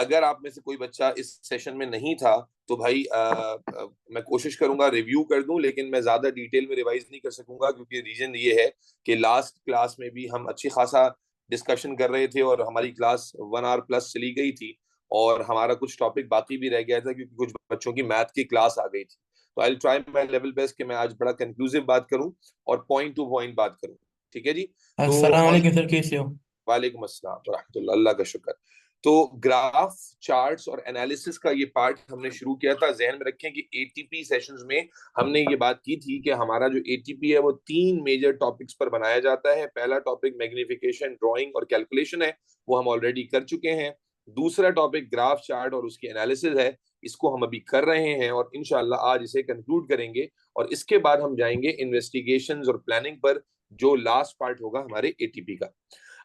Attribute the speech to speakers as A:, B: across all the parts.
A: अगर आप में से कोई बच्चा इस सेशन में नहीं था तो भाई मैं कोशिश करूंगा रिव्यू कर दूं, लेकिन मैं ज्यादा डिटेल में रिवाइज नहीं कर सकूंगा, क्योंकि रीजन ये है कि लास्ट क्लास में भी हम अच्छी खासा डिस्कशन कर रहे थे और हमारी क्लास 1 आवर प्लस चली गई थी, और हमारा कुछ टॉपिक बाकी भी रह गया था क्योंकि कुछ बच्चों की मैथ की क्लास आ गई थी। तो I try my level best कि मैं आज बड़ा कंक्लूसिव बात करूं और पॉइंट टू पॉइंट बात करूं। ठीक है जी। तो
B: अस्सलाम वालेकुम सर, कैसे हो?
A: वालेकुम अस्सलाम वरहमतुल्लाह, अल्लाह का शुक्र। तो ग्राफ चार्ट्स और एनालिसिस का ये पार्ट हमने शुरू किया था। जहन में रखें कि एटीपी सेशंस में हमने ये बात की थी कि हमारा जो एटीपी है वो 3 मेजर टॉपिक्स पर बनाया जाता है। पहला टॉपिक मैग्निफिकेशन, ड्राइंग और कैलकुलेशन है, वो हम ऑलरेडी कर चुके हैं। दूसरा टॉपिक ग्राफ चार्ट और उसकी एनालिसिस है, इसको हम अभी कर रहे हैं और इंशाल्लाह आज इसे कंक्लूड करेंगे। और इसके बाद हम जाएंगे इन्वेस्टिगेशंस और प्लानिंग पर, जो लास्ट पार्ट होगा हमारे एटीपी का।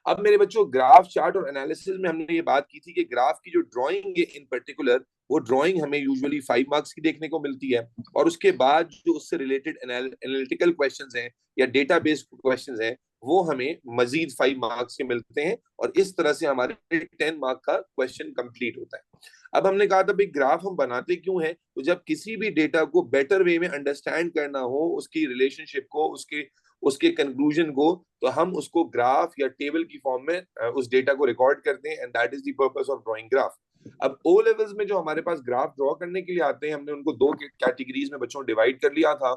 A: अब मेरे बच्चों, ग्राफ चार्ट और एनालिसिस में हमने ये बात की थी कि ग्राफ की जो ड्राइंग है इन पर्टिकुलर, वो ड्राइंग हमें यूजुअली 5 मार्क्स की देखने को मिलती है, और उसके बाद जो उससे रिलेटेड एनालिटिकल क्वेश्चंस हैं या डेटा बेस्ड क्वेश्चंस हैं, वो हमें मजीद 5 मार्क्स के मिलते हैं, और इस तरह से हमारे 10 मार्क का क्वेश्चन कंप्लीट होता है। अब हमने कहा था भाई ग्राफ हम बनाते क्यों हैं, तो जब किसी भी डेटा को बेटर वे में अंडरस्टैंड करना हो, उसकी रिलेशनशिप को, उसके उसके कंक्लूजन को, तो हम उसको ग्राफ या टेबल की फॉर्म में उस डेटा को रिकॉर्ड करते हैं, and that is the purpose of drawing graph. अब ओ लेवल्स में जो हमारे पास ग्राफ ड्रॉ करने के लिए आते हैं, हमने उनको 2 कैटेगरीज में बच्चों डिवाइड कर लिया था,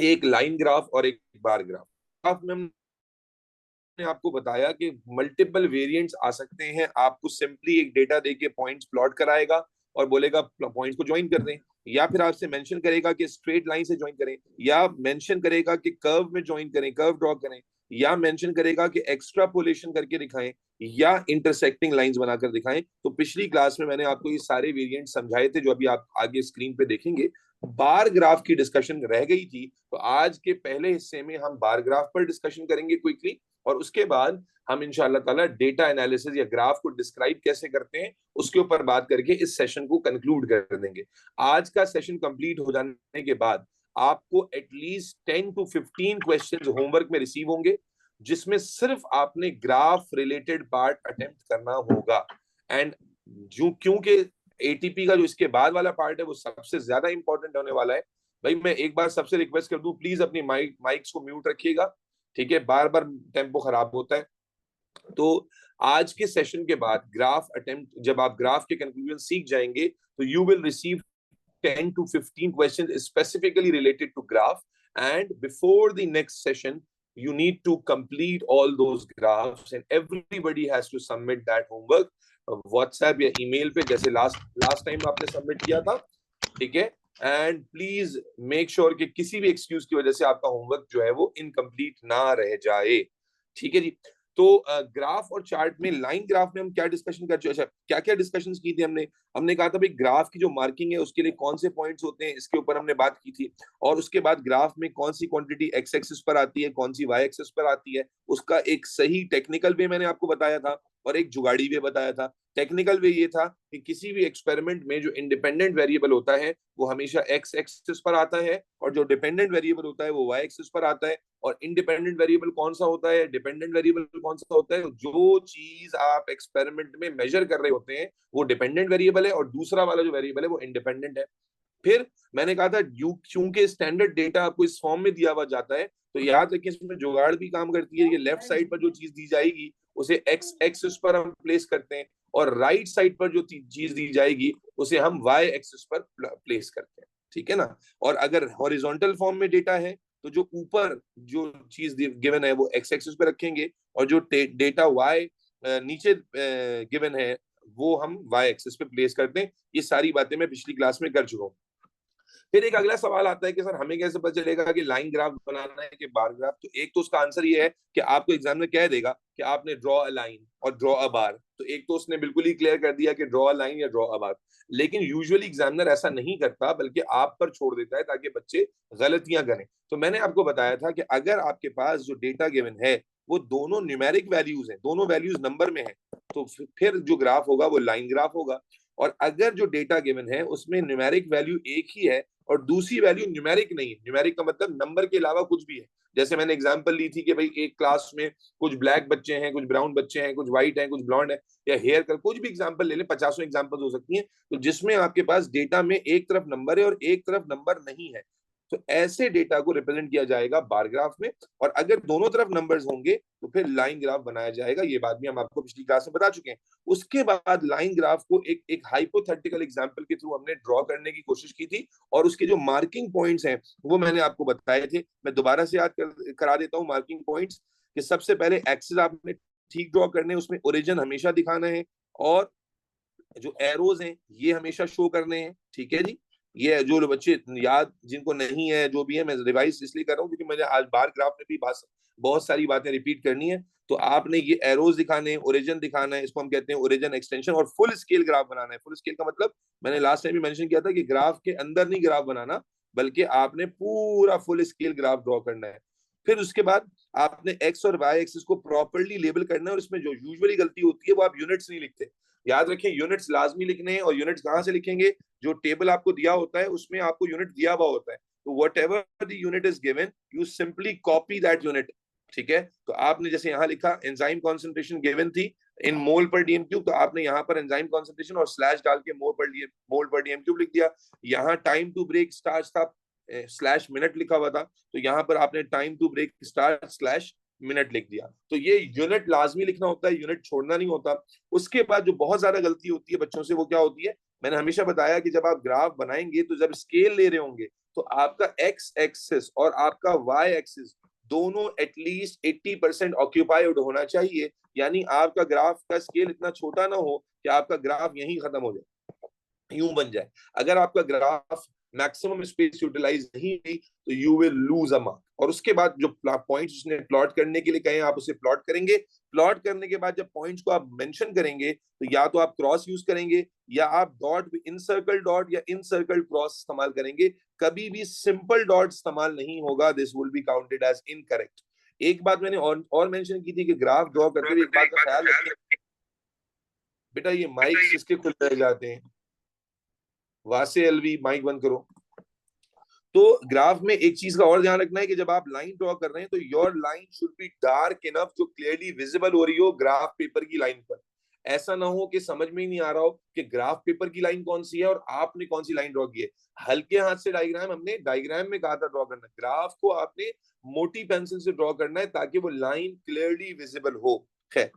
A: एक लाइन ग्राफ और एक बार ग्राफ। ग्राफ में हमने आपको बताया कि मल्टीपल वेरिएंट्स आ सकते हैं। आपको सिंपली एक डेटा देके पॉइंट्स प्लॉट कराएगा और बोलेगा पॉइंट्स को ज्वाइन कर दें, या फिर आपसे मेंशन करेगा कि स्ट्रेट लाइन से ज्वाइन करें, या मेंशन करेगा कि कर्व में ज्वाइन करें, कर्व ड्रॉ करें, या मेंशन करेगा कि एक्स्ट्रापोलेशन करके दिखाएं, या इंटरसेक्टिंग लाइंस बनाकर दिखाएं। तो पिछली क्लास में मैंने आपको ये सारे वेरिएंट समझाए थे, जो अभी आप आगे स्क्रीन पे देखेंगे। बार ग्राफ की डिस्कशन रह गई थी, तो आज के पहले हिस्से में हम बार ग्राफ पर डिस्कशन करेंगे क्विकली, और उसके बाद हम इंशाल्लाह ताला डेटा एनालिसिस या ग्राफ को डिस्क्राइब कैसे करते हैं उसके ऊपर बात करके इस सेशन को कंक्लूड कर देंगे। आज का सेशन कंप्लीट हो जाने के बाद आपको एटलीस्ट 10 to 15 क्वेश्चंस होमवर्क में रिसीव होंगे, जिसमें सिर्फ आपने ग्राफ रिलेटेड पार्ट अटेम्प्ट करना होगा। एंड जो क्योंकि एटीपी का जो इसके बाद वाला पार्ट है वो सबसे ज्यादा इंपॉर्टेंट होने वाला है, भाई मैं एक बार सबसे रिक्वेस्ट कर दूं, प्लीज अपनी माइक्स को म्यूट रखिएगा। ठीक है, बार बार टेम्पो खराब होता है। तो आज के सेशन के बाद ग्राफ अटेम्प्ट, जब आप ग्राफ के कंक्लूजन सीख जाएंगे, तो you will receive 10 to 15 questions specifically related to graph, and before the next session you need to complete all those graphs and everybody has to submit that homework WhatsApp या email पे, जैसे last time आपने submit किया था। ठीक है, and please make sure कि किसी भी एक्सक्यूज की वजह से आपका होमवर्क जो है वो इनकम्प्लीट ना रह जाए। ठीक है जी। तो ग्राफ और चार्ट में, लाइन ग्राफ में हम क्या डिस्कशन कर चुके, अच्छा क्या क्या डिस्कशन की थी हमने। हमने कहा था भाई ग्राफ की जो मार्किंग है उसके लिए कौन से पॉइंट्स होते हैं, इसके ऊपर हमने बात की थी। और उसके बाद ग्राफ में कौन सी क्वांटिटी एक्स एक्सिस पर आती है, कौन सी वाई एक्सिस पर आती है, उसका एक सही टेक्निकल वे मैंने आपको बताया था, और एक जुगाड़ी वे बताया था। टेक्निकल वे ये था कि किसी भी एक्सपेरिमेंट में जो इंडिपेंडेंट वेरिएबल होता है वो हमेशा एक्स एक्सिस पर आता है, और जो डिपेंडेंट वेरिएबल होता है वो वाई एक्सिस पर आता है। और इंडिपेंडेंट वेरिएबल कौन सा होता है, डिपेंडेंट वेरिएबल कौन सा होता है, जो चीज आप एक्सपेरिमेंट में मेजर कर रहे होते हैं वो डिपेंडेंट वेरिएबल है, और दूसरा वाला जो वेरिएबल है वो इंडिपेंडेंट है। फिर मैंने कहा था चूंकि स्टैंडर्ड डेटा आपको इस फॉर्म में दिया हुआ जाता है, तो याद रखिए इसमें जुगाड़ भी काम करती है। ये लेफ्ट साइड पर जो चीज दी जाएगी उसे एक्स एक्सिस पर हम प्लेस करते हैं, और राइट साइड पर जो चीज दी जाएगी उसे हम वाई एक्सिस पर प्लेस करते हैं। ठीक है ना। और अगर हॉरिजॉन्टल फॉर्म में डेटा है तो जो ऊपर जो चीज गिवन है वो एक्स एक्सिस पे रखेंगे, और जो डेटा वाई नीचे गिवन है वो हम वाई एक्सिस पे प्लेस करते हैं। ये सारी बातें मैं पिछली क्लास में कर चुका हूँ। फिर एक अगला सवाल आता है कि सर हमें कैसे पता चलेगा कि लाइन ग्राफ बनाना है कि बार ग्राफ। तो एक तो उसका आंसर ये है कि आपको एग्जाम में कह देगा कि आपने ड्रॉ अ लाइन और ड्रॉ अ बार। तो एक तो उसने बिल्कुल ही क्लियर कर दिया कि ड्रॉ अ लाइन या ड्रॉ अ बार, लेकिन यूजुअली एग्जामिनर ऐसा नहीं करता, बल्कि आप पर छोड़ देता है ताकि बच्चे गलतियां करें। तो मैंने आपको बताया था कि अगर आपके पास जो डेटा गिवन है वो दोनों न्यूमेरिक वैल्यूज हैं, दोनों वैल्यूज नंबर में है, तो फिर जो ग्राफ होगा वो लाइन ग्राफ होगा। और अगर जो डेटा गिवन है उसमें न्यूमेरिक वैल्यू एक ही है और दूसरी वैल्यू न्यूमेरिक नहीं है। न्यूमेरिक का मतलब नंबर के अलावा कुछ भी है। जैसे मैंने एग्जांपल ली थी कि भाई एक क्लास में कुछ ब्लैक बच्चे हैं, कुछ ब्राउन बच्चे हैं, कुछ व्हाइट हैं, कुछ ब्लॉन्ड है, या हेयर कलर, कुछ भी एग्जांपल ले लें, 50 एग्जांपल हो सकती हैं, तो जिसमें आपके पास डेटा में एक तरफ नंबर है और एक तरफ नंबर नहीं है, तो ऐसे डेटा को रिप्रेजेंट किया जाएगा बार ग्राफ में। और अगर दोनों तरफ नंबर्स होंगे तो फिर लाइन ग्राफ बनाया जाएगा। ये बात भी हम आपको पिछली क्लास में बता चुके हैं। उसके बाद लाइन ग्राफ को एक हाइपोथेटिकल एग्जांपल के थ्रू हमने ड्रॉ करने की कोशिश की थी, और उसके जो मार्किंग पॉइंट्स हैं वो मैंने आपको बताए थे। मैं दोबारा से याद करा देता हूँ मार्किंग पॉइंट्स, कि सबसे पहले एक्सिस आपने ठीक ड्रॉ करने, उसमें ओरिजिन हमेशा दिखाना है, और जो एरोज हैं ये हमेशा शो करने हैं। ठीक है जी, ये जो बच्चे याद जिनको नहीं है, जो भी है, मैं रिवाइज इसलिए कर रहा हूँ क्योंकि मुझे आज बार ग्राफ में भी बहुत सारी बातें रिपीट करनी है। तो आपने ये एरोज दिखाने हैं, ओरिजिन दिखाना है, इसको हम कहते हैं ओरिजिन एक्सटेंशन, और फुल स्केल ग्राफ बनाना है। फुल स्केल का मतलब मैंने लास्ट टाइम भी मेंशन किया था कि ग्राफ के अंदर नहीं ग्राफ बनाना, बल्कि आपने पूरा फुल स्केल ग्राफ ड्रॉ करना है। फिर उसके बाद आपने एक्स और वाई एक्सिस को प्रॉपर्ली लेबल करना है, और इसमें जो यूजुअली गलती होती है वो आप यूनिट्स नहीं लिखते। याद रखें, यूनिट्स लाजमी लिखने हैं, और यूनिट्स कहां से लिखेंगे? जो टेबल आपको दिया होता है उसमें आपको यूनिट दिया हुआ होता है, तो what ever the unit is given, you simply copy that unit. ठीक है, तो आपने जैसे यहाँ लिखा एंजाइम कॉन्सेंट्रेशन गिवन थी इन मोल पर डीएम क्यूब, तो आपने यहाँ पर एंजाइम कॉन्सेंट्रेशन और स्लैश डाल के मोल पर डीएम क्यूब लिख दिया। यहाँ टाइम टू ब्रेक स्टार्ट था, स्लैश मिनट लिखा हुआ था, तो यहाँ पर आपने time to break start slash minute लिख दिया। तो ये यूनिट लाजमी लिखना होता है, यूनिट छोड़ना नहीं होता। उसके बाद जो बहुत ज्यादा गलती होती है बच्चों से, वो क्या होती है? मैंने हमेशा बताया कि जब आप ग्राफ बनाएंगे तो जब स्केल ले रहे होंगे तो आपका एक्स एक्सिस और आपका वाई एक्सिस दोनों एटलीस्ट 80% ऑक्यूपाइड होना चाहिए। यानी आपका ग्राफ का स्केल इतना छोटा ना हो कि आपका ग्राफ यहीं खत्म हो जाए, यूं बन जाए। अगर आपका ग्राफ मैक्सिमम स्पेस यूटिलाइज नहीं हुई तो you will lose a mark. और उसके बाद जो पॉइंट्स उसने प्लॉट करने के लिए कहे, आप उसे प्लॉट करेंगे। प्लॉट करने के बाद जब पॉइंट्स को आप मेंशन करेंगे तो या तो आप क्रॉस यूज करेंगे, या आप डॉट, इन सर्कल डॉट या इन सर्कल क्रॉस इस्तेमाल करेंगे। कभी भी सिंपल डॉट इस्तेमाल नहीं होगा, this will be counted as incorrect. एक बात मैंने और मेंशन की थी कि ग्राफ ड्रॉ करते हुए एक बात का ख्याल रखें, बेटा ये माइक किसके खुल रह जाते हैं? वासे एलवी, माइक बंद करो। तो ग्राफ में एक चीज का और ध्यान रखना है कि जब आप लाइन ड्रॉ कर रहे हैं तो your line should be dark enough, जो क्लियरली विजिबल हो रही हो ग्राफ पेपर की लाइन पर। ऐसा ना हो कि समझ में ही नहीं आ रहा हो कि ग्राफ पेपर की लाइन कौन सी है और आपने कौन सी लाइन ड्रॉ की है। हल्के हाथ से डायग्राम, हमने डायग्राम में कहा था ड्रॉ करना, ग्राफ को आपने मोटी पेंसिल से ड्रॉ करना है ताकि वो लाइन क्लियरली विजिबल हो। खैर,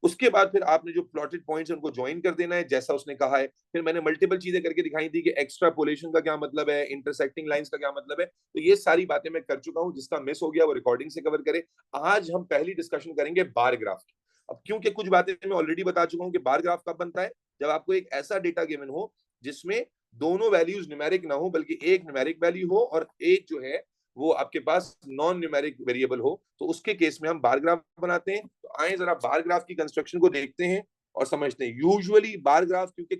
A: उसके बाद फिर आपने जो प्लॉटेड पॉइंट्स उनको ज्वाइन कर देना है जैसा उसने कहा है। फिर मैंने मल्टीपल चीजें करके दिखाई थी कि एक्स्ट्रापोलेशन का क्या मतलब है, इंटरसेक्टिंग लाइंस का क्या मतलब है। तो ये सारी बातें मैं कर चुका हूं, जिसका मिस हो गया वो रिकॉर्डिंग से कवर करे। आज हम पहली डिस्कशन करेंगे बार ग्राफ की। अब क्योंकि कुछ बातें मैं ऑलरेडी बता चुका हूं कि बार ग्राफ कब बनता है, जब आपको एक ऐसा डेटा गिवन हो जिसमें दोनों वैल्यूज न्यूमेरिक ना हो, बल्कि एक न्यूमेरिक वैल्यू हो और एक जो है वो आपके पास नॉन न्यूमेरिक वेरिएबल हो, तो उसके केस में हम बार ग्राफ बनाते हैं। तो आए जरा बार ग्राफ की कंस्ट्रक्शन को देखते हैं और समझते हैं। यूजुअली बार ग्राफ क्योंकि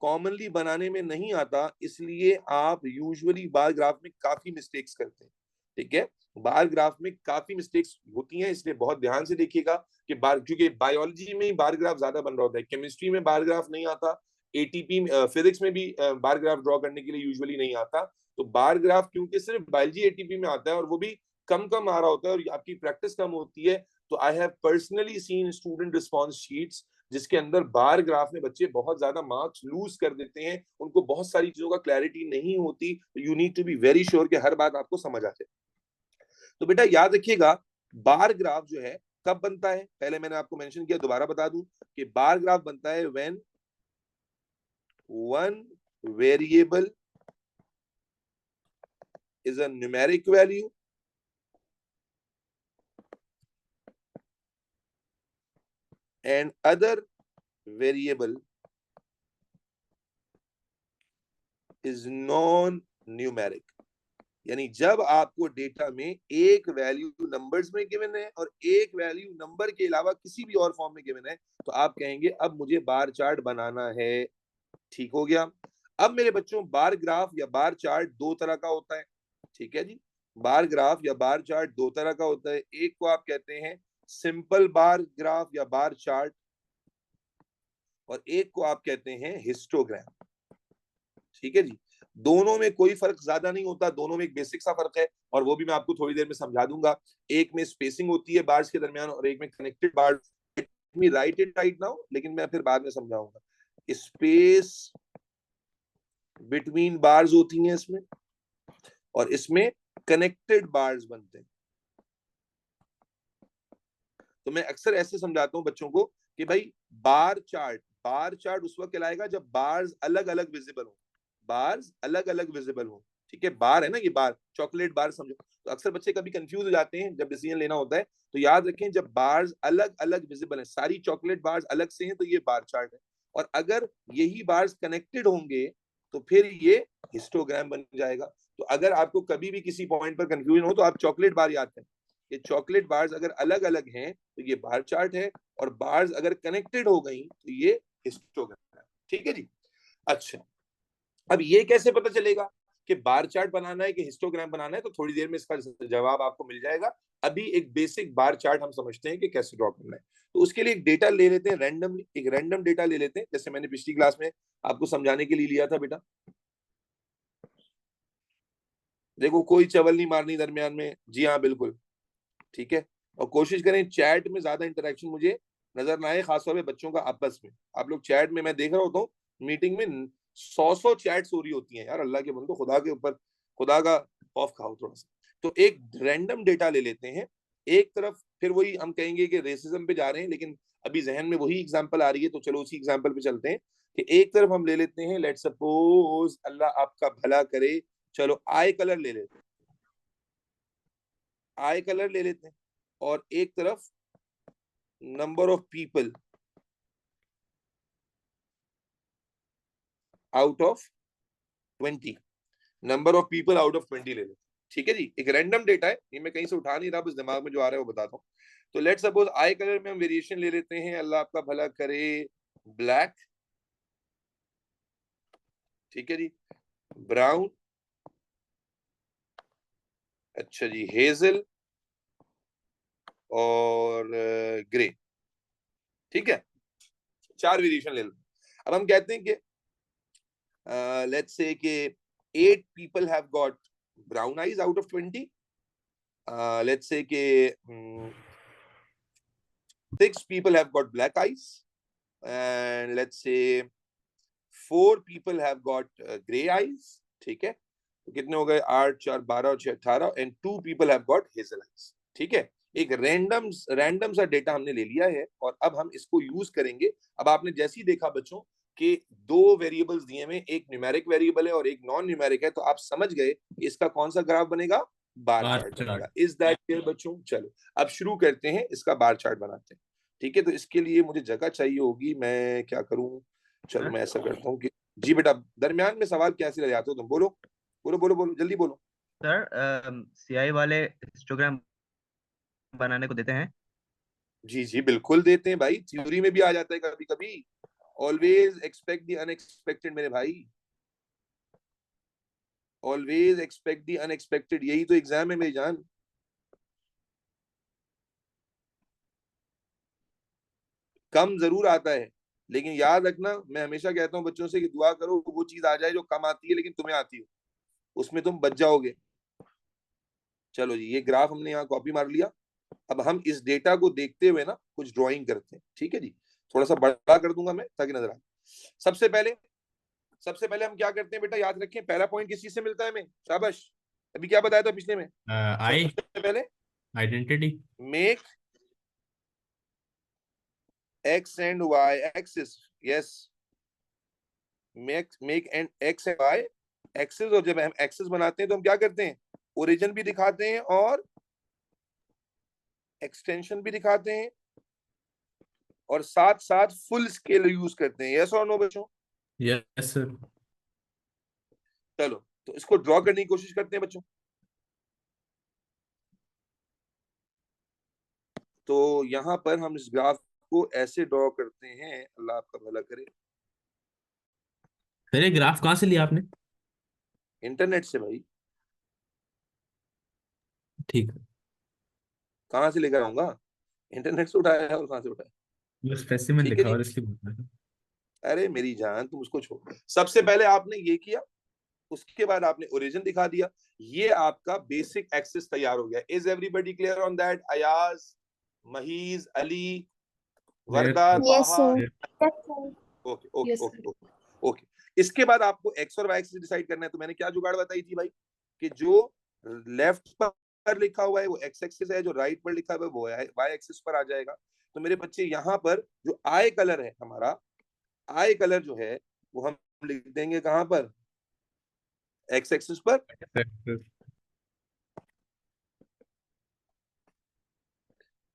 A: कॉमनली बनाने में नहीं आता, इसलिए आप यूजुअली बार ग्राफ में काफी मिस्टेक्स करते हैं। ठीक है, बार ग्राफ में काफी मिस्टेक्स होती हैं, इसलिए बहुत ध्यान से देखिएगा कि बार, क्योंकि बायोलॉजी में ही बार ग्राफ ज्यादा बन रहा होता है, केमिस्ट्री में बार ग्राफ नहीं आता, एटीपी फिजिक्स में भी बार ग्राफ ड्रॉ करने के लिए यूजुअली नहीं आता। तो बार ग्राफ क्योंकि सिर्फ बायोलॉजी एटीपी में आता है और वो भी कम कम आ रहा होता है और आपकी प्रैक्टिस कम होती है, तो I have personally scene student response sheets जिसके अंदर बार ग्राफ में बच्चे बहुत ज्यादा मार्क्स लूज कर देते हैं, उनको बहुत सारी चीजों का क्लैरिटी नहीं होती। You need to be very sure कि हर बात आपको समझ आ जाए। तो बेटा याद रखिएगा, बार ग्राफ जो है कब बनता है, पहले मैंने आपको मेंशन किया, दोबारा बता दूं कि बार ग्राफ बनता है when one variable is a numeric value and other variable is non-numeric। यानी जब आपको डेटा में एक वैल्यू नंबर्स में गिवन है और एक वैल्यू नंबर के अलावा किसी भी और फॉर्म में गिवन है, तो आप कहेंगे अब मुझे बार चार्ट बनाना है। ठीक हो गया। अब मेरे बच्चों, बार ग्राफ या बार चार्ट दो तरह का होता है। ठीक है जी, बार ग्राफ या बार चार्ट दो तरह का होता है। एक को आप कहते हैं सिंपल बार ग्राफ या बार चार्ट, और एक को आप कहते हैं हिस्टोग्राम। ठीक है जी। दोनों में कोई फर्क ज्यादा नहीं होता, दोनों में एक बेसिक सा फर्क है, और वो भी मैं आपको थोड़ी देर में समझा दूंगा। एक में स्पेसिंग होती है बार्स के दरमियान और एक में connected bars. Me right it right now, लेकिन मैं फिर बाद में समझाऊंगा। स्पेस बिटवीन बार्स होती हैं इसमें, और इसमें कनेक्टेड बार्स बनते हैं। तो मैं अक्सर ऐसे समझाता हूं बच्चों को कि भाई बार चार्ट उस वक्त कहलाएगा जब बार्स अलग अलग विजिबल हो, बार्स अलग अलग विजिबल हो। ठीक है, बार है ना, ये बार चॉकलेट बार समझो। तो अक्सर बच्चे कभी कंफ्यूज हो जाते हैं जब डिसीजन लेना होता है। तो याद रखें, जब बार्स अलग अलग विजिबल है, सारी चॉकलेट बार्स अलग से हैं, तो ये बार चार्ट है। और अगर यही बार्स कनेक्टेड होंगे तो फिर ये हिस्टोग्राम बन जाएगा। तो अगर आपको कभी भी किसी पॉइंट पर कंफ्यूजन हो तो आप चॉकलेट बार याद करें। ये चॉकलेट बार्स अगर अलग अलग हैं तो ये बार चार्ट है, और बार्स अगर कनेक्टेड हो गई तो ये हिस्टोग्राम है। ठीक है जी। अच्छा, अब ये कैसे पता चलेगा कि बार चार्ट बनाना है कि हिस्टोग्राम बनाना है? तो थोड़ी देर में इसका जवाब आपको मिल जाएगा। अभी एक बेसिक बार चार्ट हम समझते हैं कि कैसे ड्रॉ करना है। तो उसके लिए एक डेटा ले लेते हैं रैंडमली, एक रैंडम डेटा ले लेते हैं, जैसे मैंने पिछली क्लास में आपको समझाने के लिए लिया था बेटा। देखो, कोई चवल नहीं मारनी दरमियान में, जी हाँ बिल्कुल, ठीक है। और कोशिश करें चैट में ज्यादा इंटरेक्शन मुझे नजर ना आए, खासतौर पे बच्चों का आपस में। आप लोग चैट में, मैं देख रहा होता हूँ मीटिंग में 100 चैट्स हो रही होती हैं यार, अल्लाह के बंदो, खुदा के ऊपर, खुदा का खौफ खाओ थोड़ा सा। तो एक रैंडम डेटा ले लेते हैं। एक तरफ फिर वही हम कहेंगे कि रेसिज्म पे जा रहे हैं, लेकिन अभी जहन में वही एग्जाम्पल आ रही है, तो चलो उसी एग्जाम्पल पे चलते हैं। कि एक तरफ हम ले लेते हैं, लेट सपोज, अल्लाह आपका भला करे, चलो आई कलर ले लेते हैं, आई कलर ले लेते हैं। और एक तरफ number of people out of 20, number of people out of 20 ले लेते हैं। ठीक है जी, एक रैंडम डेटा है, ये मैं कहीं से उठा नहीं रहा, बस दिमाग में जो आ रहा है वो बताता हूँ। तो लेट सपोज आई कलर में हम वेरिएशन ले लेते हैं, अल्लाह आपका भला करे, ब्लैक, ठीक है जी, ब्राउन, अच्छा जी, हेजल, और ग्रे। ठीक है, 4 वेरिएशन ले लेते हैं। अब हम कहते हैं कि लेट्स से कि 8 people have got brown eyes out of 20। Let's say कि 6 people have got black eyes, and let's say 4 people have got gray eyes. ठीक है, तो कितने हो गए? 8 4 12 और 6 18, and 2 people have got hazel eyes। ठीक है, एक रैंडम सा डेटा हमने ले लिया है, और अब हम इसको यूज करेंगे। अब आपने जैसे ही देखा बच्चों कि 2 वेरिएबल्स दिए में, एक न्यूमेरिक वेरिएबल है और एक नॉन न्यूमेरिक है, तो आप समझ गए इसका कौन सा ग्राफ बनेगा, बार चार्ट बनेगा। इज दैट क्लियर बच्चों? चलो अब शुरू करते हैं, इसका बार चार्ट बनाते हैं। ठीक है, तो इसके लिए मुझे जगह चाहिए होगी, मैं क्या करूं? चलो मैं ऐसा करता हूँ कि, जी बेटा, दरमियान में सवाल कैसे रह जाते हो तुम? बोलो बोलो बोलो बोलो, जल्दी बोलो।
B: सर सीआई वाले हिस्टोग्राम बनाने को देते हैं?
A: जी जी बिल्कुल देते हैं भाई, थ्योरी में भी आ जाता है कभी कभी। ऑलवेज एक्सपेक्ट द अनएक्सपेक्टेड मेरे भाई, ऑलवेज एक्सपेक्ट द अनएक्सपेक्टेड, यही तो एग्जाम है मेरी जान। कम जरूर आता है, लेकिन याद रखना, मैं हमेशा कहता हूँ बच्चों से कि दुआ करो वो चीज आ जाए जो कम आती है लेकिन तुम्हें आती हो, उसमें तुम बच जाओगे। चलो जी, ये ग्राफ हमने यहाँ कॉपी मार लिया। अब हम इस डेटा को देखते हुए ना कुछ ड्राइंग करते हैं। ठीक है जी, थोड़ा सा बड़ा कर दूंगा मैं ताकि नजर आए। सबसे पहले सबसे पहले हम क्या करते हैं बेटा, याद रखें, पहला पॉइंट किस चीज से मिलता है हमें? शाबाश, अभी क्या बताया था पिछले में?
C: आई
A: सबसे पहले
C: identity.
A: Make X and Y axis, yes, make and X and Y axis. और जब हम एक्सिस बनाते हैं तो हम क्या करते हैं? ओरिजिन भी दिखाते हैं और एक्सटेंशन भी दिखाते हैं, और साथ साथ फुल स्केल यूज करते हैं। यस और नो बच्चों?
C: Yes sir.
A: चलो तो इसको ड्रॉ करने की कोशिश करते हैं बच्चों। तो यहां पर हम इस ग्राफ को ऐसे ड्रॉ करते हैं, अल्लाह आपका भला करे।
C: सर ये ग्राफ कहाँ से लिया आपने?
A: इंटरनेट से भाई।
C: ठीक है।
A: कहाँ से लेकर आऊंगा? इंटरनेट से उठाया है, और कहाँ से उठाया?
C: वो स्पेसिमेन
A: ठीक है
C: लिखा
A: जी।
C: और इसलिए बोल रहा था।
A: अरे मेरी जान, तुम उसको छोड़, सबसे पहले आपने ये किया, उसके बाद आपने ओरिजिन दिखा दिया, ये आपका बेसिक एक्सिस तैयार हो गया। Is everybody clear on that? Ayaz, Maheez, Ali, Warda,
D: Yes,
A: Taha?
D: sir.
E: Yes, sir.
A: Okay okay
E: Yes,
A: okay
E: sir.
A: Okay okay. इसके बाद आपको एक्स और वाई एक्सिस डिसाइड करना है। तो मैंने क्या जुगाड़ बताई थी भाई, कि जो लेफ्ट पर लिखा हुआ है वो एक्स एक्सिस है, जो राइट पर लिखा हुआ है वो वाई एक्सिस पर आ जाएगा। तो मेरे बच्चे यहाँ पर जो आई कलर है हमारा, आई कलर जो है वो हम लिख देंगे कहां पर? एक्स एक्सिस पर।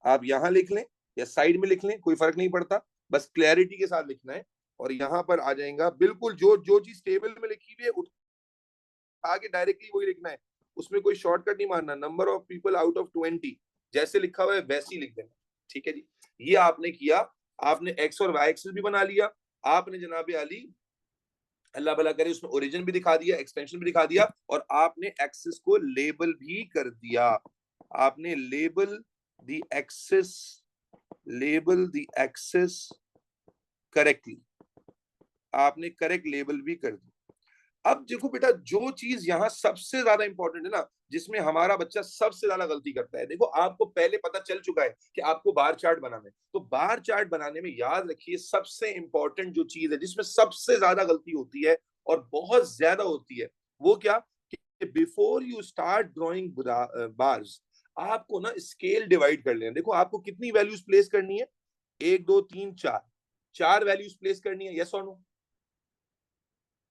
A: आप यहां लिख लें या साइड में लिख लें, कोई फर्क नहीं पड़ता, बस क्लैरिटी के साथ लिखना है। और यहां पर आ जाएगा बिल्कुल जो जो चीज टेबल में लिखी हुई है उठा के डायरेक्टली वही लिखना है, उसमें कोई शॉर्टकट नहीं मारना। Number of people out of 20 जैसे लिखा हुआ है वैसे ही लिख देना, ठीक है जी। ये आपने किया, आपने एक्स और वाई एक्सिस भी बना लिया। आपने जनाब आली अल्लाह भला करे उसमें ओरिजिन भी दिखा दिया, एक्सटेंशन भी दिखा दिया, और आपने एक्सिस को लेबल भी कर दिया। आपने label the axis, label the axis correctly, आपने करेक्ट लेबल भी कर दी। अब देखो बेटा, जो चीज यहाँ सबसे ज्यादा इंपॉर्टेंट है ना, जिसमें हमारा बच्चा सबसे ज्यादा गलती करता है, देखो आपको पहले पता चल चुका है कि आपको बार चार्ट बनाना है। तो बार चार्ट बनाने में याद रखिए सबसे इंपॉर्टेंट जो चीज है जिसमें सबसे ज्यादा गलती होती है और बहुत ज्यादा होती है, वो क्या, कि before you start drawing bars, आपको ना स्केल डिवाइड कर लेना। देखो आपको कितनी वैल्यूज प्लेस करनी है? 1 2 3 4, 4 वैल्यूज प्लेस करनी है, यस और नो?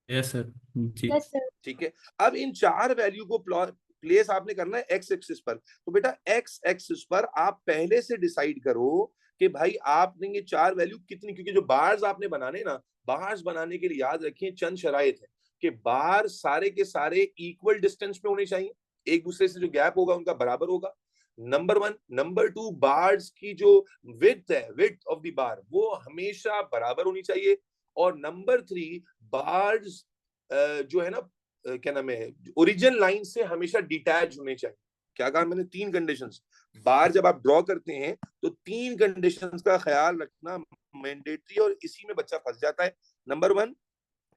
C: यस सर जी।
E: Yes, sir.
A: ठीक है। अब इन 4 वैल्यू को प्लेस आपने करना है एक्स एक्सिस पर। तो बेटा एक्स एक्सिस पर आप पहले से डिसाइड करो कि भाई आपने ये 4 वैल्यू कितनी, क्योंकि जो बार्स आपने बनाने ना, बार्स बनाने के लिए याद रखिए चंद शराइत है कि बार सारे के सारे इक्वल डिस्टेंस पे होने चाहिए, एक दूसरे से जो गैप होगा उनका बराबर होगा, नंबर 1। नंबर 2, बार्स की जो विड्थ है, विड्थ ऑफ द बार, वो हमेशा बराबर होनी चाहिए। और नंबर 3, बार्स जो है ना, क्या नाम है, ओरिजिन लाइन से हमेशा डिटैच होने चाहिए। क्या कहा मैंने? 3 कंडीशंस। बार जब आप ड्रॉ करते हैं तो 3 कंडीशंस का ख्याल रखना मैंडेटरी, और इसी में बच्चा फंस जाता है। Number 1,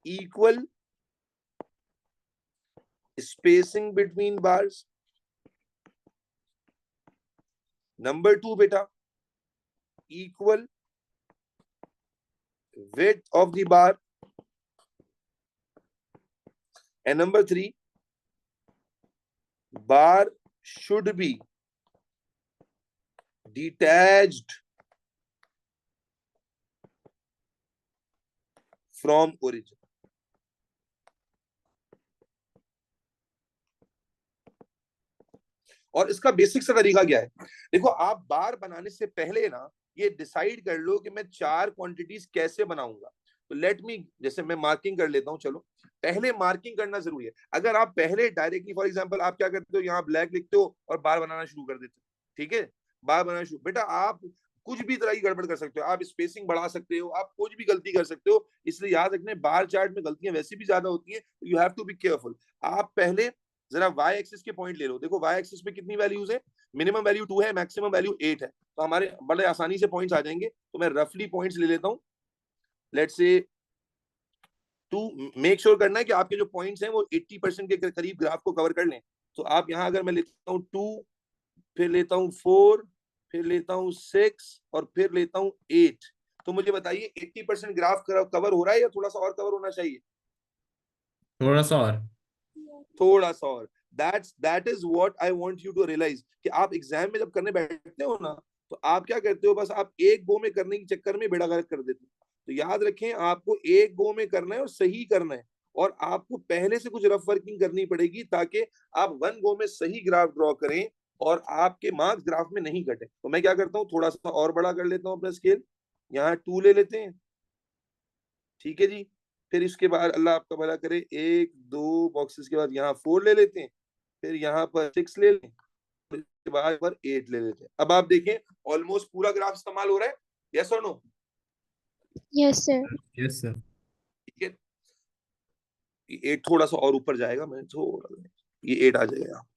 A: equal spacing between bars. Number 2 बेटा, equal width of the bar. And number 3, bar should be detached from origin. और इसका बेसिक सा तरीका क्या है? देखो आप बार बनाने से पहले ना ये डिसाइड कर लो कि मैं 4 क्वांटिटीज कैसे बनाऊंगा। तो लेट मी, जैसे मैं मार्किंग कर लेता हूं, चलो पहले मार्किंग करना जरूरी है। अगर आप पहले डायरेक्टली, फॉर एग्जांपल आप क्या करते हो, यहाँ ब्लैक लिखते हो और बार बनाना शुरू कर देते हो, ठीक है, बार बनाना शुरू। बेटा आप कुछ भी तरह की गड़बड़ कर सकते हो, आप स्पेसिंग बढ़ा सकते हो, आप कुछ भी गलती कर सकते हो। इसलिए याद रखना, बार चार्ट में गलतियां वैसे भी ज्यादा होती है, you have to be careful. आप पहले जरा वाई एक्सिस के पॉइंट ले लो। देखो वाई एक्सिस पे कितनी वैल्यूज है? मिनिमम वैल्यू 2 है, मैक्सिमम वैल्यू 8 है। तो हमारे बड़े आसानी से पॉइंट्स आ जाएंगे। तो मैं रफली पॉइंट्स ले लेता हूं। लेट्स से 2, मेक श्योर करना है कि आपके जो पॉइंट्स हैं वो 80% के करीब ग्राफ को कवर कर लें। तो आप यहां अगर मैं लेता हूं 2, फिर लेता हूं 4, फिर लेता हूं 6 और फिर लेता हूं 8, तो मुझे बताइए 80% ग्राफ कवर हो रहा है या थोड़ा सा और कवर होना चाहिए?
C: थोड़ा सा और।
A: थोड़ा सा और। That is what I want you to realise, कि आप एग्जाम में जब करने बैठते हो ना, तो आप क्या करते हो, बस आप एक गो में करने के चक्कर में बेड़ा गर्क कर देते हो। तो याद रखें, आपको एक गो में करना है और सही करना है, और आपको पहले से कुछ रफ वर्किंग करनी पड़ेगी ताकि आप 1 गो में सही ग्राफ ड्रॉ करें और आपके मार्क्स ग्राफ में नहीं घटे। तो मैं क्या करता हूँ, थोड़ा सा और बड़ा कर लेता हूँ अपना स्केल, यहाँ 2 ले लेते हैं, ठीक है जी। फिर इसके बाद अल्लाह आपका भला करे, 1 2 बॉक्सेस के बाद यहाँ 4 ले लेते हैं, फिर यहाँ पर 6 ले लें, इसके बाद पर 8 ले लेते हैं। अब आप देखें ऑलमोस्ट पूरा ग्राफ इस्तेमाल हो रहा है, यस और no?
D: Yes, sir.
C: Yes sir.
A: ठीक है, ये 8 थोड़ा सा और ऊपर जाएगा, मैं थोड़ा, ये 8 आ जाएगा यहाँ,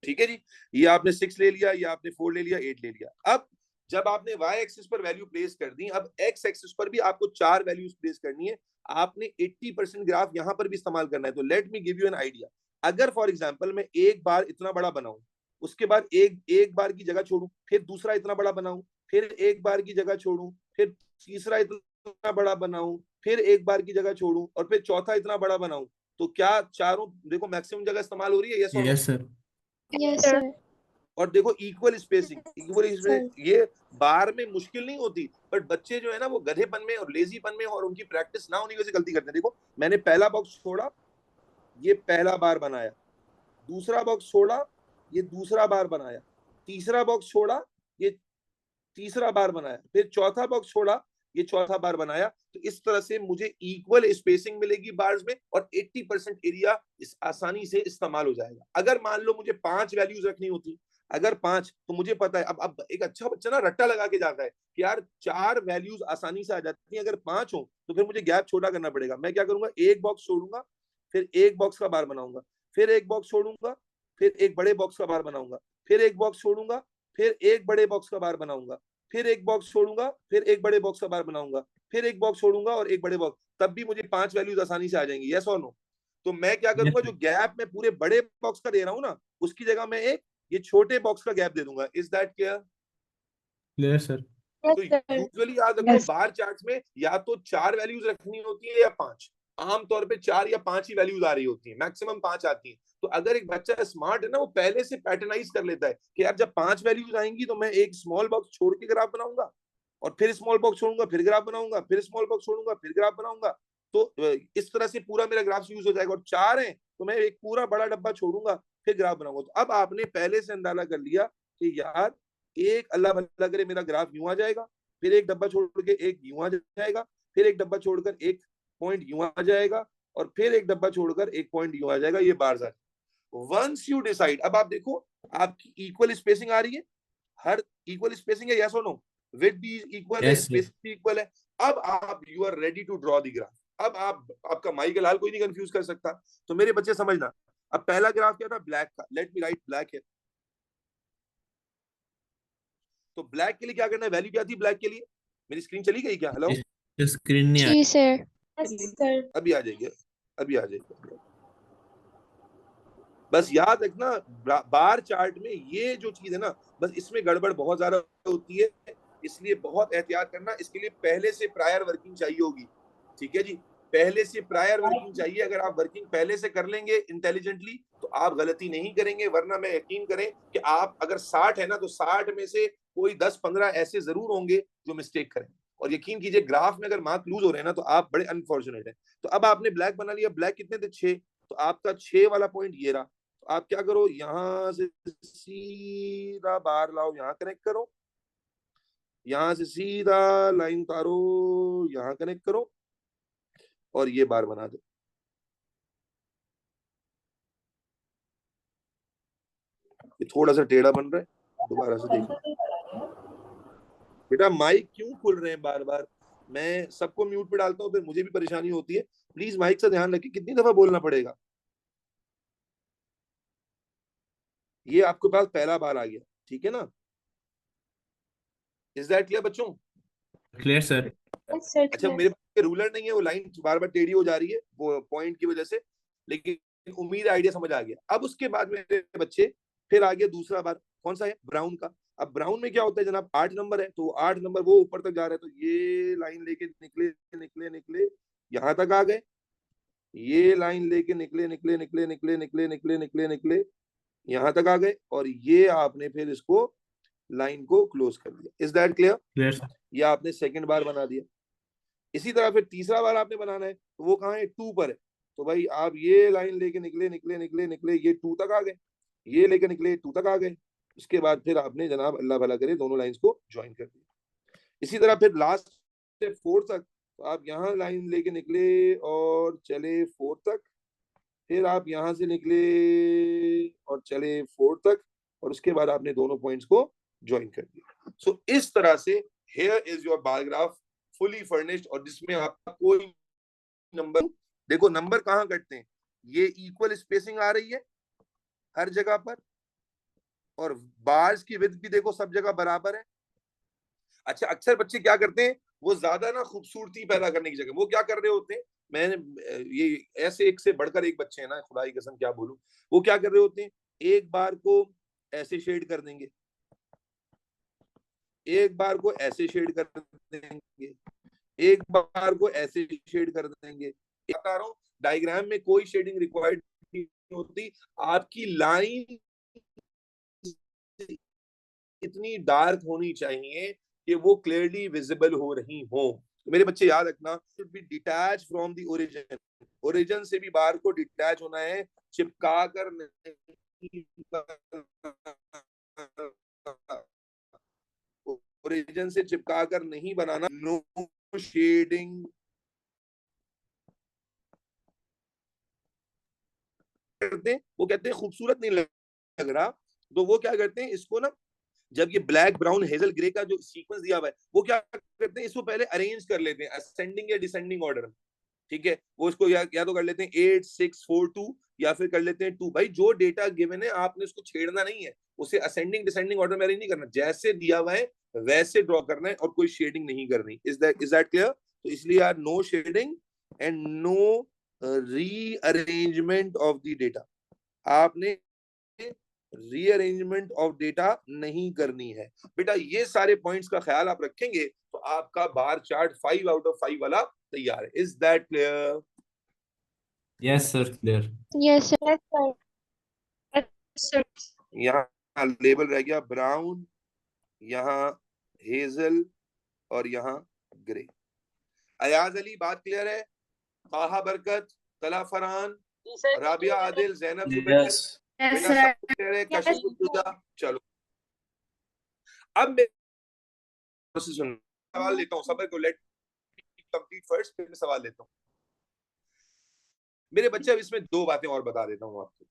A: ठीक है जी। ये आपने 6 ले लिया, ये आपने 4 ले लिया, 8 ले लिया। अब जब आपने y एक्सिस पर वैल्यू प्लेस कर दी, अब x एक्सिस पर भी आपको 4 वैल्यूज प्लेस करनी है। आपने 80% ग्राफ यहां पर भी इस्तेमाल करना है। तो late me give you an idea. अगर फॉर एग्जांपल मैं एक बार इतना बड़ा बनाऊं, उसके बाद एक बार की जगह छोड़ूं, फिर दूसरा इतना बड़ा बनाऊं, फिर एक बार की जगह छोड़ूं, फिर तीसरा इतना बड़ा बनाऊं, फिर एक बार की जगह छोड़ूं, और फिर चौथा इतना बड़ा बनाऊं, तो क्या चारों देखो मैक्सिमम जगह इस्तेमाल हो रही है? यस और no?
C: Yes sir.
D: Yes, sir.
A: और देखो इक्वल स्पेसिंग,
D: Sir.
A: ये बार में मुश्किल नहीं होती, बट बच्चे जो है ना वो गधेपन में और लेजीपन में और उनकी प्रैक्टिस ना होने की वजह से गलती करते हैं। देखो मैंने पहला बॉक्स छोड़ा, ये पहला बार बनाया, दूसरा बॉक्स छोड़ा, ये दूसरा बार बनाया, तीसरा बॉक्स छोड़ा, ये तीसरा बार बनाया, फिर चौथा बॉक्स छोड़ा, ये चौथा बार बनाया। तो इस तरह से मुझे इक्वल स्पेसिंग मिलेगी बार्स में, और 80% एरिया इस आसानी से इस्तेमाल हो जाएगा। अगर मान लो मुझे 5 वैल्यूज रखनी होती, अगर 5, तो मुझे पता है अब एक अच्छा बच्चा ना रट्टा लगा के जाता है कि यार 4 वैल्यूज आसानी से आ जाती हैं, अगर 5 हो तो फिर मुझे गैप छोटा करना पड़ेगा। मैं क्या करूंगा, एक बॉक्स छोड़ूंगा, फिर एक बॉक्स का बार बनाऊंगा, फिर एक बॉक्स छोड़ूंगा, फिर एक बड़े बॉक्स का बार बनाऊंगा, फिर एक बॉक्स छोड़ूंगा, फिर एक बड़े बॉक्स का बार बनाऊंगा, फिर एक बॉक्स छोड़ूंगा, फिर एक बड़े बॉक्स का बार बनाऊंगा, फिर एक बॉक्स छोड़ूंगा और एक बड़े बॉक्स, तब भी मुझे 5 वैल्यूज आसानी से आ जाएंगी। यस और नो? तो मैं क्या
C: यस
A: करूंगा, जो
C: सर।
A: गैप मैं पूरे बड़े बॉक्स का दे रहा हूं ना, उसकी जगह मैं एक ये छोटे बॉक्स का गैप दे दूंगा। Is that clear?
C: Clear sir.
A: तो यूजुअली याद रखो, बार चार्ट्स में या तो 4 वैल्यूज रखनी होती है या 5। आमतौर पे 4 या 5 ही वैल्यूज आ रही होती है, मैक्सिमम 5 आती है। तो अगर एक बच्चा स्मार्ट है ना, वो पहले से पैटर्नाइज कर लेता है कि यार जब 5 वैल्यूज आएंगी तो मैं एक स्मॉल बॉक्स छोड़ के ग्राफ बनाऊंगा, और फिर स्मॉल बॉक्स छोड़ूंगा, फिर ग्राफ बनाऊंगा, फिर स्मॉल बॉक्स छोड़ूंगा, फिर ग्राफ बनाऊंगा। तो इस तरह से पूरा मेरा ग्राफ यूज हो जाएगा। और 4 है तो मैं एक पूरा बड़ा डब्बा छोड़ूंगा, फिर ग्राफ बनाऊंगा। तो अब आपने पहले से अंदाजा कर लिया कि यार एक अल्लाह भला करे मेरा ग्राफ यूं आ जाएगा, फिर एक डब्बा छोड़ के एक यूं आ जाएगा, फिर एक डब्बा छोड़कर एक पॉइंट यूं आ जाएगा, और फिर एक डब्बा छोड़कर एक पॉइंट यूं आ जाएगा। ये बार्स आ जाएगा। वंस यू डिसाइड, अब आप देखो आपकी इक्वल स्पेसिंग आ रही है, हर इक्वल स्पेसिंग है, यस और नो? विड्थ भी इक्वल है,
C: यस सर।
A: स्पेसिंग भी इक्वल है। अब आप you are ready to draw the graph. अब आपका माई का लाल कोई नहीं कंफ्यूज कर सकता। तो मेरे बच्चे समझना, अब पहला ग्राफ क्या था? ब्लैक का। लेट मी राइट ब्लैक है। तो ब्लैक के लिए क्या करना है? वैल्यू क्या थी ब्लैक के लिए? मेरी स्क्रीन चली गई क्या? हेलो,
C: स्क्रीन नहीं आ
D: जी sir.
A: अभी आ जाएगी, अभी आ जाएगी। बस याद रखना, बार चार्ट में ये जो चीज है ना, बस इसमें गड़बड़ बहुत ज्यादा होती है, इसलिए बहुत एहतियात करना। इसके लिए पहले से प्रायर वर्किंग चाहिए होगी, ठीक है जी? पहले से प्रायर वर्किंग चाहिए। अगर आप वर्किंग पहले से कर लेंगे इंटेलिजेंटली तो आप गलती नहीं करेंगे, वरना मैं यकीन करें कि आप अगर 60 है ना, तो 60 में से कोई 10-15 ऐसे जरूर होंगे जो मिस्टेक करें। और यकीन कीजिए, ग्राफ में अगर मार्क लूज हो रहे हैं ना, तो आप बड़े अनफॉर्चुनेट हैं। तो अब आपने ब्लैक बना लिया। ब्लैक कितने थे? 6। तो आपका 6 वाला पॉइंट ये रहा। तो आप क्या करो, यहां से सीधा बार लाओ, यहां कनेक्ट करो, यहां से सीधा लाइन उतारो, यहां कनेक्ट करो, और ये बार बना दो। ये थोड़ा सा टेढ़ा बन रहा है, दोबारा से देखो। बेटा माइक क्यों खुल रहे हैं बार बार? मैं सबको म्यूट पे डालता हूँ, फिर मुझे भी परेशानी होती है। प्लीज माइक से ध्यान रखिए, कितनी दफा बोलना पड़ेगा? ये आपके पास पहला बार आ गया, ठीक है ना? इज दैट क्लियर बच्चों?
C: Clear sir.
A: अच्छा, मेरे पास रूलर नहीं है, वो लाइन बार बार टेढ़ी हो जा रही है वो पॉइंट की वजह से, लेकिन उम्मीद आइडिया समझ आ गया। अब उसके बाद मेरे बच्चे फिर आ गया दूसरा बार, कौन सा है? ब्राउन का। अब ब्राउन में क्या होता है जनाब? 8 नंबर है, तो 8 नंबर वो ऊपर तक जा रहा है, तो ये लाइन लेके निकले निकले निकले, यहां तक आ गए। ये लाइन लेके निकले निकले निकले निकले निकले निकले निकले निकले, यहां तक आ गए, और ये आपने फिर इसको लाइन को क्लोज कर दिया। Is that clear?
C: Clear sir.
A: ये आपने सेकंड बार बना दिया। इसी तरह फिर तीसरा बार आपने बनाना है, तो वो कहाँ है? 2 पर है। तो भाई आप ये लाइन लेके निकले निकले निकले निकले, ये 2 तक आ गए, ये लेके निकले 2 तक आ गए। उसके बाद फिर आपने जनाब अल्लाह भला करे दोनों लाइंस को ज्वाइन कर दिया। इसी तरह फिर लास्ट से 4 तक, तो आप यहाँ लाइन लेके निकले और चले 4 तक, फिर आप यहाँ से निकले और चले 4 तक, और उसके बाद आपने दोनों पॉइंट्स को ज्वाइन कर दिया। सो इस तरह से here is your bar graph fully furnished, और जिसमें आपका कोई नंबर, देखो नंबर कहाँ कटते हैं, ये इक्वल स्पेसिंग आ रही है हर जगह पर, और बार्स की विड्थ भी देखो सब जगह बराबर है, अच्छा, अक्सर बच्चे क्या करते हैं, वो ज्यादा ना खूबसूरती पैदा करने की जगह वो क्या कर रहे होते हैं, मैंने ये ऐसे एक से बढ़कर एक बच्चे हैं ना, खुदा की कसम क्या बोलूं, वो क्या कर रहे होते हैं, एक बार को ऐसे शेड कर देंगे, एक बार को ऐसे शेड कर देंगे, एक बार को ऐसे शेड कर देंगे। बता रहा हूँ, डायग्राम में कोई शेडिंग रिक्वायर्ड नहीं होती, आपकी लाइन इतनी डार्क होनी चाहिए कि वो क्लियरली विजिबल हो रही हो। तो मेरे बच्चे याद रखना, should be detach from the origin, origin से भी बार को डिटैच होना है, चिपका कर नहीं, ओरिजिन से चिपका कर नहीं बनाना। नो शेडिंग करते हैं, वो कहते हैं खूबसूरत नहीं लग रहा, तो वो क्या करते हैं, इसको ना जब ये ब्लैक ब्राउन हेजल ग्रे का जो सीक्वेंस दिया हुआ है, वो क्या करते हैं, इसको पहले अरेंज कर लेते हैं असेंडिंग या डिसेंडिंग ऑर्डर में, ठीक है। वो इसको या तो कर लेते हैं 8 6 4 2 या फिर कर लेते हैं 2। भाई जो डेटा गिवन है आपने उसको छेड़ना नहीं है, उसे असेंडिंग डिसेंडिंग ऑर्डर में अरेंज नहीं करना, जैसे दिया हुआ है वैसे ड्रॉ करना है और कोई शेडिंग नहीं करनी। Is that clear? तो इसलिए यार no shading and no rearrangement of the data, आपने रीअरेंजमेंट ऑफ डेटा नहीं करनी है। बेटा ये सारे पॉइंट्स का ख्याल आप रखेंगे तो आपका बार चार्ट 5 आउट ऑफ 5 वाला तैयार है। Is that clear?
C: Yes, sir. Clear.
D: Yes, sir. Yes, sir.
A: यहाँ लेबल रह गया ब्राउन, यहाँ हेजल और यहाँ ग्रे। अयाज अली बात क्लियर है? ताहा बरकत, तला फरहान, राबिया आदिल, जैनब जुबैर,
C: Yes.
A: बेटा सब क्लियर है? कशिश गुलजुदा, चलो अब मैं सवाल लेता हूँ, सबर को लेट कंप्लीट फर्स्ट, फिर सवाल लेता हूँ। मेरे बच्चे अब इसमें दो बातें और बता देता हूँ आपको।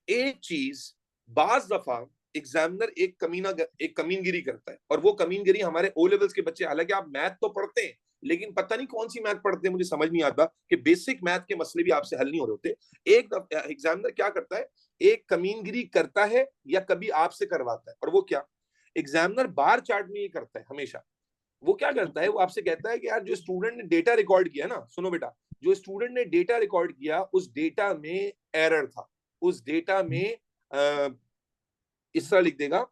A: एक चीज, बाज दफा एग्जामिनर एक कमीनगिरी करता है, और वो कमीनगिरी हमारे ओ लेवल्स के बच्चे, हालांकि आप मैथ तो पढ़ते हैं लेकिन पता नहीं कौन सी मैथ पढ़ते हैं, मुझे समझ नहीं आता कि बेसिक मैथ के मसले भी आपसे हल नहीं हो रहे होते। एक एग्जामिनर क्या करता है, एक कमीनगिरी करता है या कभी आपसे करवाता है, और वो क्या, एग्जामिनर बार चार्ट में ये करता है हमेशा। वो क्या करता है, वो आपसे कहता है कि यार जो स्टूडेंट ने डेटा रिकॉर्ड किया ना, सुनो बेटा, जो स्टूडेंट ने डेटा रिकॉर्ड किया उस डेटा में एरर था, उस डेटा में इस तरह लिख देगा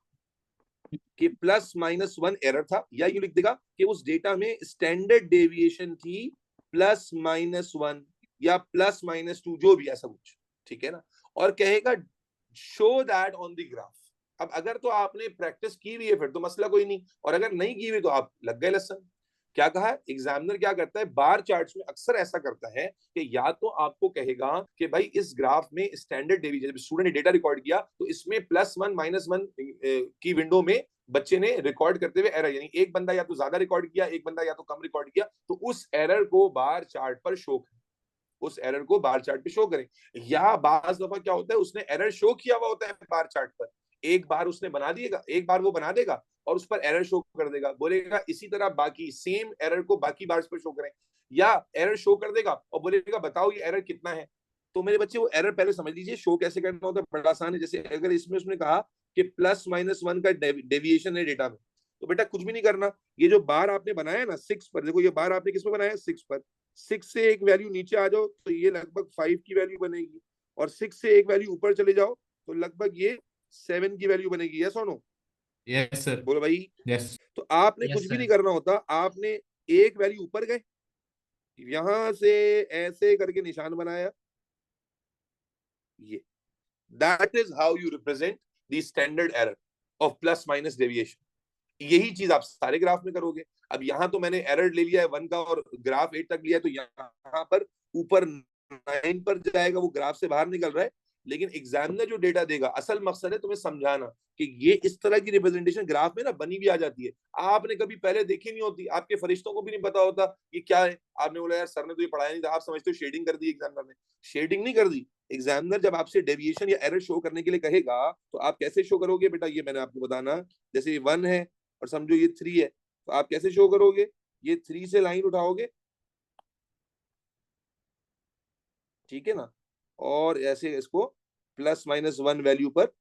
A: कि +-1 एरर था, या ये लिख देगा कि उस डेटा में स्टैंडर्ड डेविएशन थी +-1 या +-2, जो भी ऐसा कुछ, ठीक है ना, और कहेगा show that on the graph. अब अगर तो आपने प्रैक्टिस की हुई है फिर तो मसला कोई नहीं, और अगर नहीं की हुई तो आप लग गए लेसन। क्या कहा एग्जामिनर, क्या करता है बार चार्ट्स में अक्सर ऐसा करता है कि या तो आपको कहेगा कि भाई इस ग्राफ में स्टैंडर्ड डेविएशन, स्टूडेंट ने डेटा रिकॉर्ड किया तो इसमें +1 -1 की विंडो में बच्चे ने रिकॉर्ड करते हुए एरर, यानी एक बंदा या तो ज्यादा रिकॉर्ड किया, एक बंदा या तो कम रिकॉर्ड किया, तो उस एरर को बार चार्ट पर शो करें, उस एरर को बार चार्ट पे शो करें। या बाज दफा क्या होता है, उसने एरर शो किया हुआ होता है बार चार्ट पर, एक बार उसने बना दिएगा, एक बार वो बना देगा और उस पर एरर शो कर देगा, बोलेगा इसी तरह बाकी सेम एरर को बाकी बार्स पर शो करें, या एरर शो कर देगा और बोलेगा बताओ ये एरर कितना है। तो मेरे बच्चे वो एरर पहले समझ लीजिए, शो कैसे करना होता है, बड़ा आसान है। जैसे अगर इसमें उसने कहा कि +-1 का डेविएशन है डेटा में, तो बेटा कुछ भी नहीं करना, ये जो बार आपने बनाया ना 6 पर, देखो ये बार आपने किस पर बनाया, 6 पर, 6 से एक वैल्यू नीचे आ जाओ तो ये लगभग 5 की वैल्यू बनेगी, और 6 से एक वैल्यू ऊपर चले जाओ तो लगभग ये 7 की वैल्यू बनेगी। यस और नो?
C: Yes, sir.
A: बोलो भाई।
C: Yes.
A: तो आपने
B: Yes,
A: कुछ भी
B: sir.
A: नहीं करना होता, आपने एक वैल्यू ऊपर गए, यहां से ऐसे करके निशान बनाया, ये that is how you represent the standard error of +- deviation. यही चीज आप सारे ग्राफ में करोगे। अब यहां तो मैंने एरर ले लिया है 1 का और ग्राफ 8 तक लिया है, तो यहां पर ऊपर 9 पर जाएगा, वो ग्राफ से बाहर निकल रहा है, लेकिन एग्जामिनर जो डेटा देगा, असल मकसद है तुम्हें समझाना कि ये इस तरह की रिप्रेजेंटेशन ग्राफ में ना बनी भी आ जाती है, आपने कभी पहले देखी नहीं होती, आपके फरिश्तों को भी नहीं पता होता ये क्या है, आपने बोला यार सर ने तो ये पढ़ाया नहीं था, आप समझते हो शेडिंग कर दी, एग्जामिनर ने शेडिंग नहीं कर दी। एग्जामिनर जब आपसे डेविएशन या एरर शो करने के लिए कहेगा तो आप कैसे शो करोगे बेटा, ये मैंने आपको बताना। जैसे 1 है और समझो ये 3 है, तो आप कैसे शो करोगे, ये 3 से लाइन उठाओगे, ठीक है ना, और ऐसे इसको +-1 वैल्यू पर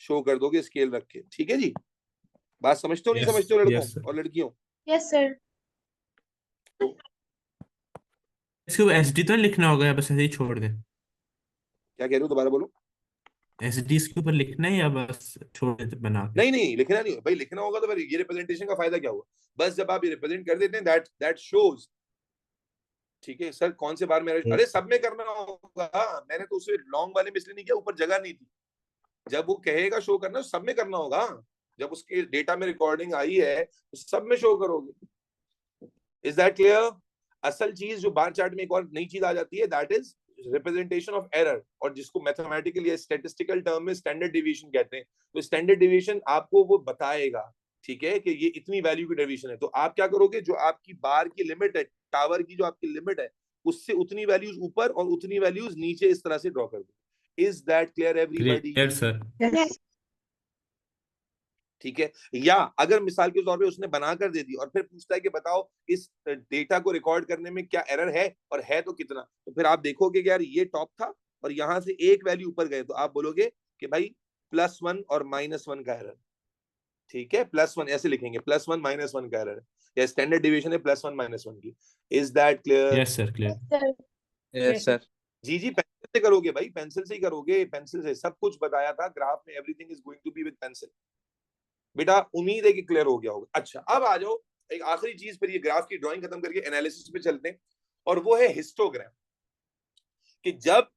A: शो कर दोगे स्केल रख के, ठीक है जी। बात समझते हो नहीं
C: Yes.
A: समझते हो लड़कों
C: Yes, sir.
A: और लड़कियों?
D: Yes, sir.
C: इसको एसडी तो नहीं लिखना होगा या बस ऐसे ही छोड़ दें?
A: क्या कह रहे हो, दोबारा बोलो।
C: एसडी इसके ऊपर लिखना है या बस छोड़ दें बना के?
A: नहीं नहीं, लिखना नहीं भाई, लिखना होगा तो फिर ये रिप्रेजेंटेशन का फायदा क्या हुआ। बस जब आप ये रिप्रेजेंट कर देते हैं, दैट शोज। ठीक है सर, कौन से बार में, अरे सब में करना होगा। मैंने तो उसे लॉन्ग वाले में इसलिए नहीं किया, ऊपर जगह नहीं थी। जब वो कहेगा शो करना, सब में करना होगा। जब उसके डेटा में रिकॉर्डिंग आई है तो सब में शो करोगे। Is that clear? असल चीज जो बार चार्ट में एक और नई चीज आ जाती है, that is representation of error, और जिसको मैथमेटिकल या स्टैटिस्टिकल टर्म में स्टैंडर्ड डिवीएशन कहते हैं। तो स्टैंडर्ड डिवीएशन आपको वो बताएगा, ठीक है, कि ये इतनी वैल्यू की डेविएशन है। तो आप क्या करोगे, जो आपकी बार की लिमिट है, टावर की जो आपकी लिमिट है, उससे उतनी वैल्यूज ऊपर और उतनी वैल्यूज नीचे इस तरह से ड्रॉ कर दो। Is that clear everybody?
C: Clear sir.
D: Yes.
A: ठीक है। या अगर मिसाल के तौर पे उसने बना कर दे दी और फिर पूछता है कि बताओ इस डेटा को रिकॉर्ड करने में क्या एरर है, और है तो कितना, तो फिर आप देखोगे कि यार ये टॉप था और यहां से एक वैल्यू ऊपर गए, तो आप बोलोगे कि भाई +1 और -1 का एरर। ठीक है, +1 ऐसे लिखेंगे, +1 -1 का एरर, या स्टैंडर्ड डिवीजन है +1 -1 की। Is that clear?
C: Yes sir, clear.
D: Yes, sir.
B: Yes sir.
A: जी जी, पेंसिल से करोगे भाई, पेंसिल से ही करोगे, पेंसिल से सब कुछ बताया था ग्राफ में, everything is going to be with pencil. बेटा उम्मीद है कि क्लियर हो गया होगा। अच्छा, अब आ जाओ एक आखिरी चीज, फिर ये ग्राफ की ड्राइंग खत्म करके एनालिसिस पे चलते हैं, और वो है हिस्टोग्राम। कि जब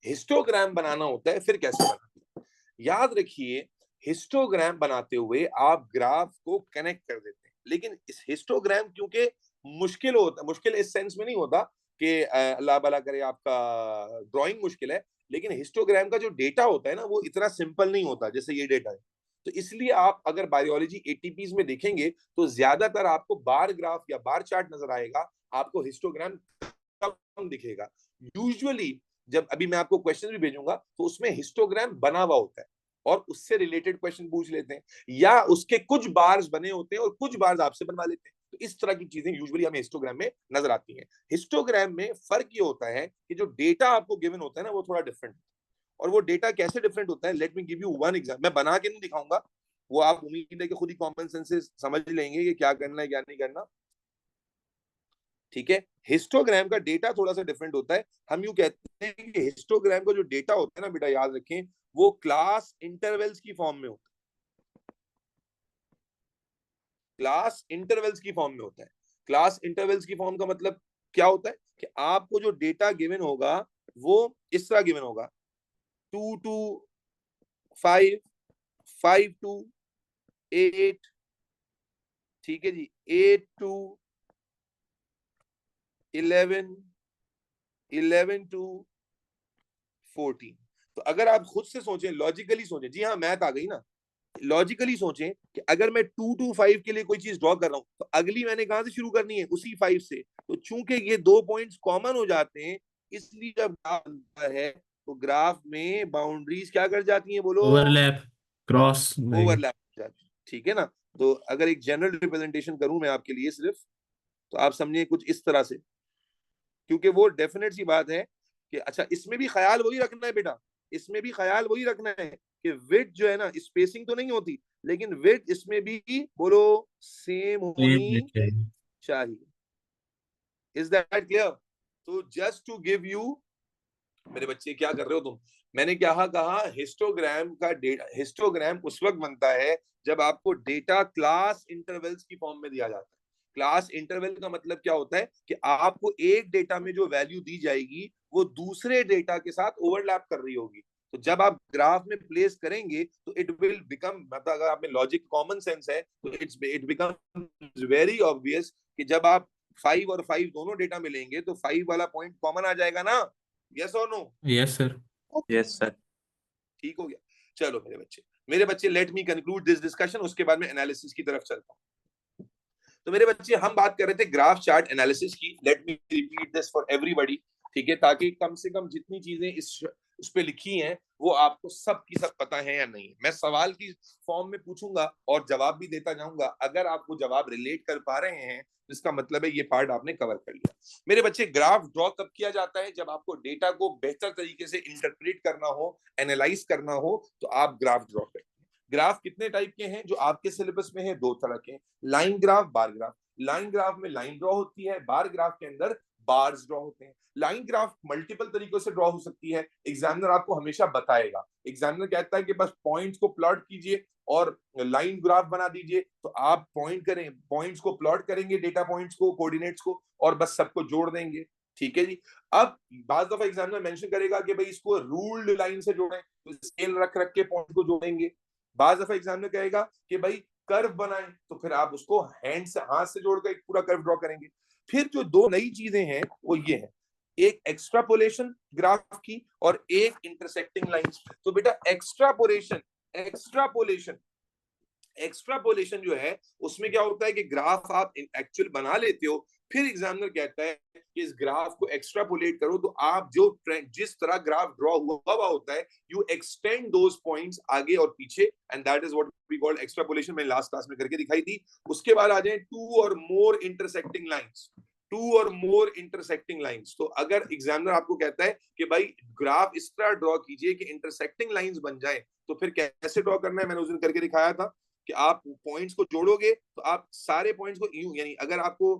A: हिस्टोग्राम बनाना होता है फिर कैसे बनाते हैं। याद रखिए, हिस्टोग्राम बनाते हुए आप ग्राफ को कनेक्ट कर देते हैं, लेकिन इस हिस्टोग्राम क्योंकि मुश्किल होता, मुश्किल इस सेंस में नहीं होता कि अल्लाह भला करे आपका ड्राइंग मुश्किल है, लेकिन हिस्टोग्राम का जो डेटा होता है ना, वो इतना सिंपल नहीं होता जैसे ये डेटा है। तो इसलिए आप अगर बायोलॉजी एटीपीज में देखेंगे तो ज्यादातर आपको बार ग्राफ या बार चार्ट नजर आएगा, आपको हिस्टोग्राम कम दिखेगा। यूजुअली जब अभी मैं आपको क्वेश्चन भी भेजूंगा तो उसमें हिस्टोग्राम बना हुआ होता है और उससे रिलेटेड क्वेश्चन पूछ लेते हैं, या उसके कुछ बार्स बने होते हैं और कुछ बार्स आपसे बनवा लेते हैं। तो इस तरह की चीजें यूजुअली हमें हिस्टोग्राम में नजर आती हैं। हिस्टोग्राम में फर्क ये होता है कि जो डेटा आपको गिवन होता है ना, वो थोड़ा डिफरेंट है। और वो डेटा कैसे डिफरेंट होता है, let me give you one example. मैं बना के नहीं दिखाऊंगा, वो आप उम्मीद है कि खुद ही कॉमन सेंस से समझ लेंगे कि क्या करना है क्या नहीं करना। ठीक है, हिस्टोग्राम का डेटा थोड़ा सा डिफरेंट होता है। हम यूं कहते हैं कि हिस्टोग्राम का जो डेटा होता है ना बेटा, याद रखें, वो क्लास इंटरवल्स की फॉर्म में होता है। क्लास इंटरवल्स की फॉर्म में होता है। क्लास इंटरवल्स की फॉर्म का मतलब क्या होता है कि आपको जो डेटा गिवन होगा वो इस तरह गिवन होगा, 2 to 5, 5 to 8, ठीक है जी, 8 to 11, 11 to 14। तो अगर आप खुद से सोचें, लॉजिकली सोचें, जी हाँ मैथ आ गई ना, लॉजिकली सोचें कि अगर मैं 2 to 5 के लिए कोई चीज ड्रॉ कर रहा हूं तो अगली मैंने कहां से शुरू करनी है, उसी 5 से। तो चूंकि ये दो पॉइंट्स कॉमन हो जाते हैं, इसलिए जब ग्राफ बनता है तो ग्राफ में बाउंड्रीज क्या कर जाती हैं, बोलो?
C: Overlap, cross.
A: ओवरलैप हो जाती है। ठीक है ना। तो अगर एक जनरल रिप्रेजेंटेशन करूं मैं आपके लिए सिर्फ, तो आप समझिए कुछ इस तरह से, क्योंकि वो डेफिनेट सी बात है कि अच्छा, इसमें भी ख्याल वही रखना है बेटा, इसमें भी ख्याल वही रखना है कि विड्थ जो है ना, स्पेसिंग तो नहीं होती, लेकिन विड्थ इसमें भी बोलो सेम होनी चाहिए। Is that clear? तो जस्ट टू गिव यू, मेरे बच्चे क्या कर रहे हो तुम, मैंने क्या कहा, हिस्टोग्राम का डेटा, हिस्टोग्राम उस वक्त बनता है जब आपको डेटा क्लास इंटरवल्स की फॉर्म में दिया जाता है। क्लास इंटरवल का मतलब क्या होता है कि आपको एक डेटा में जो वैल्यू दी जाएगी वो दूसरे डेटा के साथ ओवरलैप कर रही होगी। तो जब आप ग्राफ में प्लेस करेंगे तो इट विल बिकम, मतलब अगर आप में लॉजिक कॉमन सेंस है तो इट बिकम वेरी ऑब्वियस कि जब आप 5 और 5 दोनों डेटा मिलेंगे तो 5 वाला पॉइंट कॉमन आ जाएगा ना। यस और no?
C: Yes sir.
B: Yes sir.
A: ठीक हो गया। चलो मेरे बच्चे let me conclude this discussion, उसके बाद मैं एनालिसिस की तरफ चलता हूं। तो मेरे बच्चे, हम बात कर रहे थे ग्राफ चार्ट एनालिसिस की। Let me repeat this for everybody, ठीक है, ताकि कम से कम जितनी चीजें इस पे लिखी हैं वो आपको सब की सब पता है या नहीं। मैं सवाल की फॉर्म में पूछूंगा और जवाब भी देता जाऊंगा। अगर आप वो जवाब रिलेट कर पा रहे हैं तो इसका मतलब है ये पार्ट आपने कवर कर लिया। मेरे बच्चे, ग्राफ ड्रॉ कब किया जाता है? जब आपको डेटा को बेहतर तरीके से इंटरप्रेट करना हो, एनालाइज करना हो, तो आप ग्राफ ड्रॉ करते हैं। ग्राफ कितने टाइप के हैं जो आपके सिलेबस में है? दो तरह के, line graph, bar graph. Line graph में लाइन ड्रॉ होती है, बार ग्राफ के अंदर बार्स ड्रॉ होते हैं। लाइन ग्राफ मल्टीपल तरीकों से ड्रॉ हो सकती है, एग्जामिनर आपको हमेशा बताएगा। एग्जामिनर कहता है कि बस पॉइंट्स को प्लॉट कीजिए और लाइन ग्राफ बना दीजिए, तो आप पॉइंट करें, पॉइंट्स को प्लॉट करेंगे, डेटा पॉइंट्स को, कोऑर्डिनेट्स को, और बस सबको जोड़ देंगे। ठीक है जी। अब बाज दफा एग्जामिनर मेंशन करेगा कि भाई इसको रूल्ड लाइन से जोड़ें, तो स्केल रख रख के पॉइंट को जोड़ेंगे। बाज दफा एग्जामिनर कहेगा कि भाई कर्व बनाएं, तो फिर आप उसको हैंड से, हाथ से जोड़कर एक पूरा कर्व ड्रॉ करेंगे। फिर जो दो नई चीजें हैं वो ये है, एक एक्स्ट्रापोलेशन ग्राफ की और एक इंटरसेक्टिंग लाइंस। तो बेटा एक्स्ट्रापोलेशन एक्स्ट्रापोलेशन जो है उसमें क्या होता है कि ग्राफ आप एक्चुअल बना लेते हो, फिर एग्जामिनर कहता है कि इस ग्राफ को एक्स्ट्रापोलेट करो, तो आप जो जिस तरह ग्राफ ड्रॉ हुआ होता है, यू एक्सटेंड दोज पॉइंट्स आगे और पीछे, and that is what we call extrapolation. मैंने लास्ट क्लास में करके दिखाई थी। उसके बाद आ जाए टू और मोर इंटरसेक्टिंग लाइंस। तो अगर एग्जामिनर आपको कहता है कि भाई ग्राफ इस तरह ड्रॉ कीजिए कि इंटरसेक्टिंग लाइंस बन जाए, तो फिर कैसे ड्रॉ करना है मैंने उस दिन करके दिखाया था कि आप पॉइंट्स को जोड़ोगे तो आप सारे पॉइंट्स को यूं, यानी अगर आपको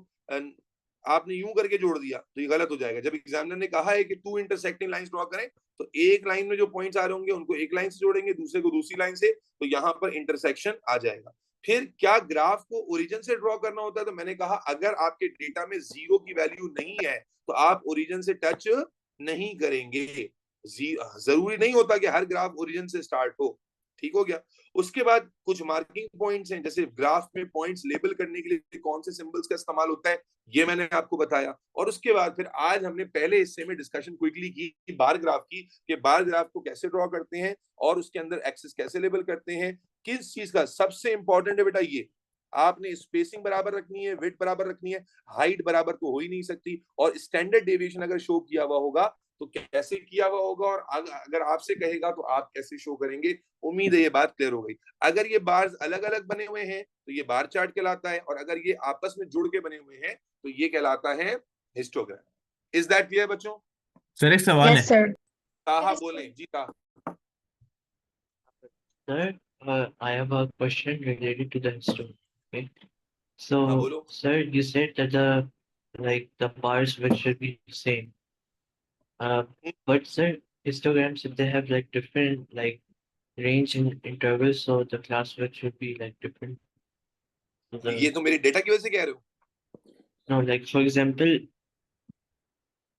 A: आपने यूं करके जोड़ दिया तो ये गलत हो जाएगा। जब एग्जामिनर ने कहा है कि टू इंटरसेक्टिंग लाइंस ड्रॉ करें, तो एक लाइन में जो पॉइंट्स आ रहे होंगे उनको एक लाइन से जोड़ेंगे, दूसरे को दूसरी लाइन से, तो यहां पर इंटरसेक्शन आ जाएगा। फिर क्या ग्राफ को ओरिजिन से ड्रॉ करना होता है, तो मैंने कहा अगर आपके डेटा में जीरो की वैल्यू नहीं है तो आप ओरिजिन से टच नहीं करेंगे। जरूरी नहीं होता कि हर ग्राफ ओरिजिन से स्टार्ट हो। ठीक हो गया। उसके बाद कुछ मार्किंग पॉइंट्स हैं, जैसे ग्राफ में पॉइंट्स लेबल करने के लिए कौन से सिंबल्स का इस्तेमाल होता है, ये मैंने आपको बताया। और उसके बाद फिर आज हमने पहले हिस्से में डिस्कशन क्विकली की बार ग्राफ की, कि बार ग्राफ को कैसे ड्रॉ करते हैं और उसके अंदर एक्सिस कैसे लेबल करते हैं। किस चीज का सबसे इंपॉर्टेंट है बेटा, ये आपने स्पेसिंग बराबर रखनी है, विड्थ बराबर रखनी है, हाइट बराबर तो हो ही नहीं सकती, और स्टैंडर्ड डेविएशन अगर शो किया हुआ होगा तो कैसे किया हुआ होगा, और अगर आपसे कहेगा तो आप कैसे शो करेंगे। उम्मीद है ये बात क्लियर हो गई। अगर ये बार्स अलग अलग बने हुए हैं तो ये बार चार्ट कहलाता है, और अगर ये आपस में जुड़ के बने हुए हैं तो ये कहलाता है हिस्टोग्राम। इज दैट क्लियर बच्चों?
C: सर एक सवाल
D: Yes,
C: है।
D: sir.
A: ताहा बोले जी। ताहा,
E: Sir, I have a question related to the history. Okay.
A: हाँ
E: So,
A: बोलो।
E: sir, you said that the bars which should be same. But sir, histograms, if they have like different like range in intervals, so the class width should be like different. So
A: ये तो मेरे data की वजह से कह रहे हो?
E: no, like for example,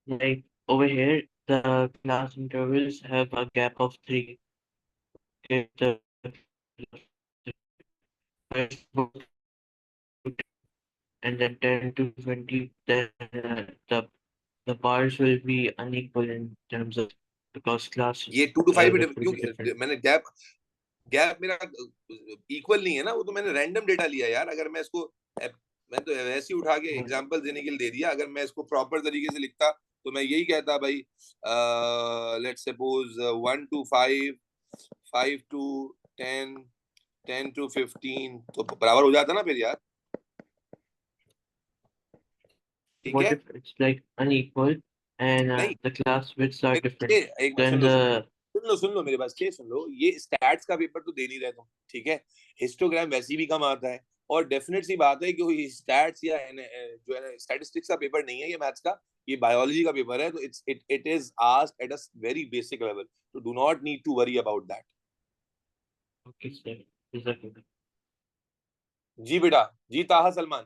E: like over here, the class intervals have a gap of 3. Okay, and then 10 to 20, then the bars will be unequal in terms of because class
A: ये 2 to 5
E: width will be
A: क्योंकि
E: different.
A: मैंने gap मेरा equal नहीं है ना, वो तो मैंने रैंडम डेटा लिया यार। अगर मैं इसको, मैं तो ऐसे ही उठा के एग्जांपल देने के लिए दे दिया। अगर मैं इसको प्रॉपर तरीके से लिखता तो मैं यही कहता भाई, let's suppose 1 to 5, 5 to 10, 10 to 15, तो बराबर हो जाता ना फिर यार। ठीक
E: What
A: है?
E: if it's like unequal and
A: नहीं,
E: the class widths are different?
A: एक बार
E: Then
A: सुन लो मेरे पास, ये सुन लो, ये स्टैट्स का पेपर तो दे नहीं रहे तुम, ठीक है? हिस्टोग्राम वैसे भी कम आता है, और डेफिनेट सी बात है कि स्टैट्स या जो है स्टैटिस्टिक्स का पेपर नहीं है ये, मैथ्स का, ये बायोलॉजी का पेपर है। तो it is asked at a very basic level, तो do not need to worry about that.
E: okay, sir. Exactly.
A: जी बेटा, जी ताहा Salman.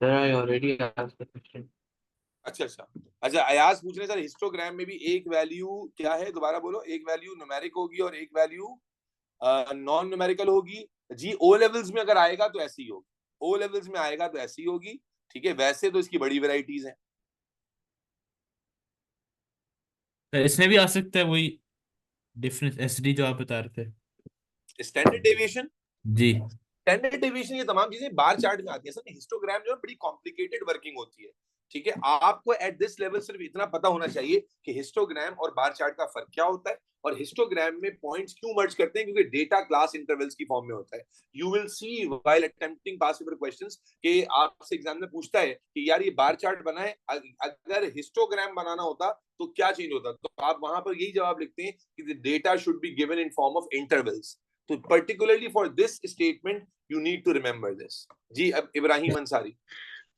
E: Sir, I already asked the question.
A: अच्छा अयाज पूछ रहे सर, हिस्टोग्राम में भी एक वैल्यू क्या है, दोबारा बोलो। एक वैल्यू न्यूमेरिक होगी और एक वैल्यू नॉन न्यूमेरिकल होगी। जी ओ लेवल्स में अगर आएगा तो ऐसी होगी, ओ लेवल्स में आएगा तो ऐसी होगी। ठीक है, वैसे तो इसकी बड़ी वैरायटीज हैं।
C: सर इसमें भी आ सकता है वही डिफरेंस एसडी जो आप बता रहे थे।
A: स्टैंडर्ड डेविएशन,
C: जी
A: स्टैंडर्ड डेविएशन, ये तमाम चीजें बार चार्ट में आती है। सर हिस्टोग्राम जो है बड़ी कॉम्प्लिकेटेड वर्किंग होती है। ठीक है, आपको एट दिस लेवल सिर्फ इतना पता होना चाहिए कि हिस्टोग्राम और बार चार्ट का फर्क क्या होता है, और हिस्टोग्राम में पॉइंट्स क्यों मर्ज करते हैं, क्योंकि डेटा क्लास इंटरवल्स की फॉर्म में होता है। You will see while attempting past paper questions कि आपसे एग्जामिनर पूछता है कि यार ये बार चार्ट बना है, अगर हिस्टोग्राम बनाना होता तो क्या चेंज होता, तो आप वहां पर यही जवाब लिखते हैं कि the data should be given in form of intervals. तो particularly for this statement you need to remember this. जी अब इब्राहिम अंसारी।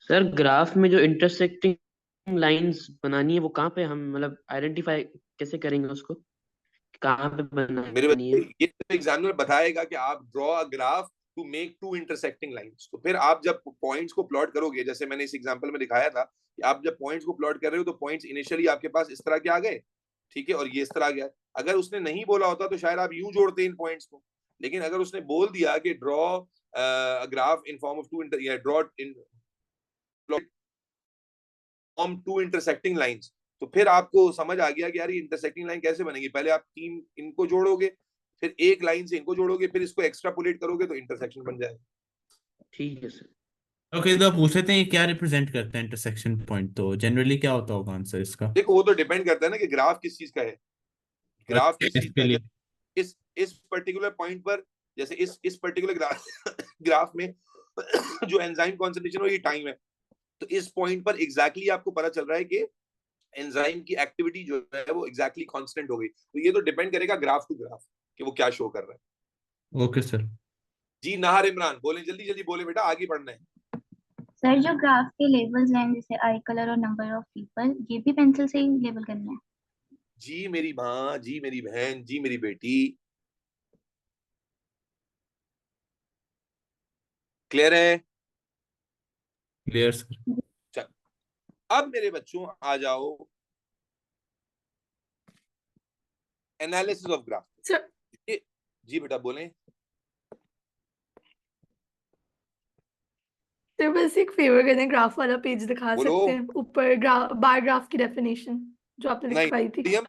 E: सर ग्राफ में जो इंटरसेक्टिंग लाइंस बनानी है वो कहाँ पे हम मतलब आइडेंटिफाई कैसे करेंगे उसको, कहाँ पे
A: मेरे
E: बनानी
A: बच्चे
E: है?
A: ये एग्जामिनर बताएगा कि आप draw a graph to make two intersecting lines. तो फिर आप जब पॉइंट्स को प्लॉट करोगे, जैसे मैंने इस एग्जांपल में दिखाया था कि आप जब पॉइंट्स को प्लॉट कर रहे हो तो पॉइंट्स इनिशियली आपके पास इस तरह के आ गए, ठीक है, और ये इस तरह आ गया। अगर उसने नहीं बोला होता तो शायद आप यूं जोड़ते इन पॉइंट्स को, लेकिन अगर उसने बोल दिया कि draw graph in form of two inter या draw in form two intersecting lines, तो फिर आपको समझ आ गया कि यार ये इंटरसेक्टिंग लाइन कैसे बनेगी। पहले आप तीन इनको जोड़ोगे, फिर एक लाइन से इनको जोड़ोगे, फिर इसको एक्स्ट्रापोलेट करोगे तो इंटरसेक्शन बन जाएगा।
E: ठीक है सर।
C: ओके, तो आप पूछ लेते हैं क्या रिप्रेजेंट करते हैं इंटरसेक्शन पॉइंट, तो जनरली क्या होता होगा आंसर इसका?
A: देखो वो तो डिपेंड करता है ना कि ग्राफ किस चीज का है, ग्राफ किस चीज का
C: इसके
A: है।
C: लिए
A: इस पर्टिकुलर पॉइंट पर, जैसे इस पर्टिकुलर ग्राफ में जो एंजाइम कॉन्सेंट्रेशन हो ये टाइम है, तो इस पॉइंट पर एग्जैक्टली आपको पता चल रहा है कि एंजाइम की एक्टिविटी जो है वो एग्जैक्टली कांस्टेंट हो गई। तो ये तो डिपेंड करेगा ग्राफ टू ग्राफ कि वो क्या शो कर रहा है।
C: Okay sir.
A: जी नाहर इमरान बोले, जल्दी जल्दी बोले बेटा, आगे बढ़ना है।
D: सर जो ग्राफ के लेबल्स हैं जैसे आई कलर और नंबर ऑफ पीपल, ये भी पेंसिल से ही लेबल करना है?
A: जी मेरी माँ, जी मेरी बहन, जी मेरी बेटी, क्लियर है?
C: Clear sir.
A: चल अब मेरे बच्चों आ जाओ एनालिसिस ऑफ ग्राफ। जी बेटा बोले।
F: तो बस एक फेवर करने, ग्राफ वाला पेज दिखा
A: बोलो।
F: सकते हैं ऊपर, बार ग्राफ की डेफिनेशन जो आपने
A: नहीं
F: लिखवाई थी।
A: मरियम,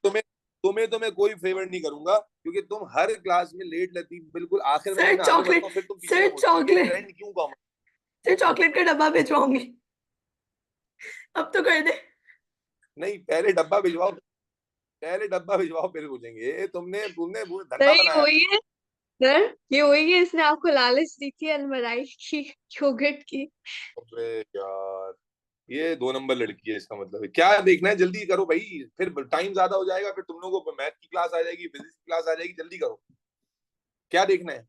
A: तुम्हें मैं कोई फेवर नहीं करूंगा, क्योंकि तुम हर क्लास में लेट लतीफ बिल्कुल आखिर में
F: सर
A: मैं आगे बढ़ता हूँ, फिर तुम पीछे
F: सर
A: से बोलते हो कि
F: चॉकलेट
A: ट्रेंड क्यों कम है।
F: सर चॉकलेट का डब्बा भिजवाऊंगी, अब तो कर दे।
A: नहीं पहले डब्बा भिजवाओ, पहले डब्बा भिजवाओ फिर पूछेंगे। तुमने तुमने
D: सर
A: धंधा
D: ये
A: बनाया।
D: वही है, सर ये वही है, इसने आपको लालच दी थी अलमराई की, योगर्ट की।
A: अबे यार ये 2 नंबर लड़की है, इसका मतलब है क्या? देखना है जल्दी करो भाई, फिर टाइम ज्यादा हो जाएगा, फिर तुम लोगों को मैथ की क्लास आ जाएगी, फिजिक्स की क्लास आ जाएगी। जल्दी करो, क्या देखना है?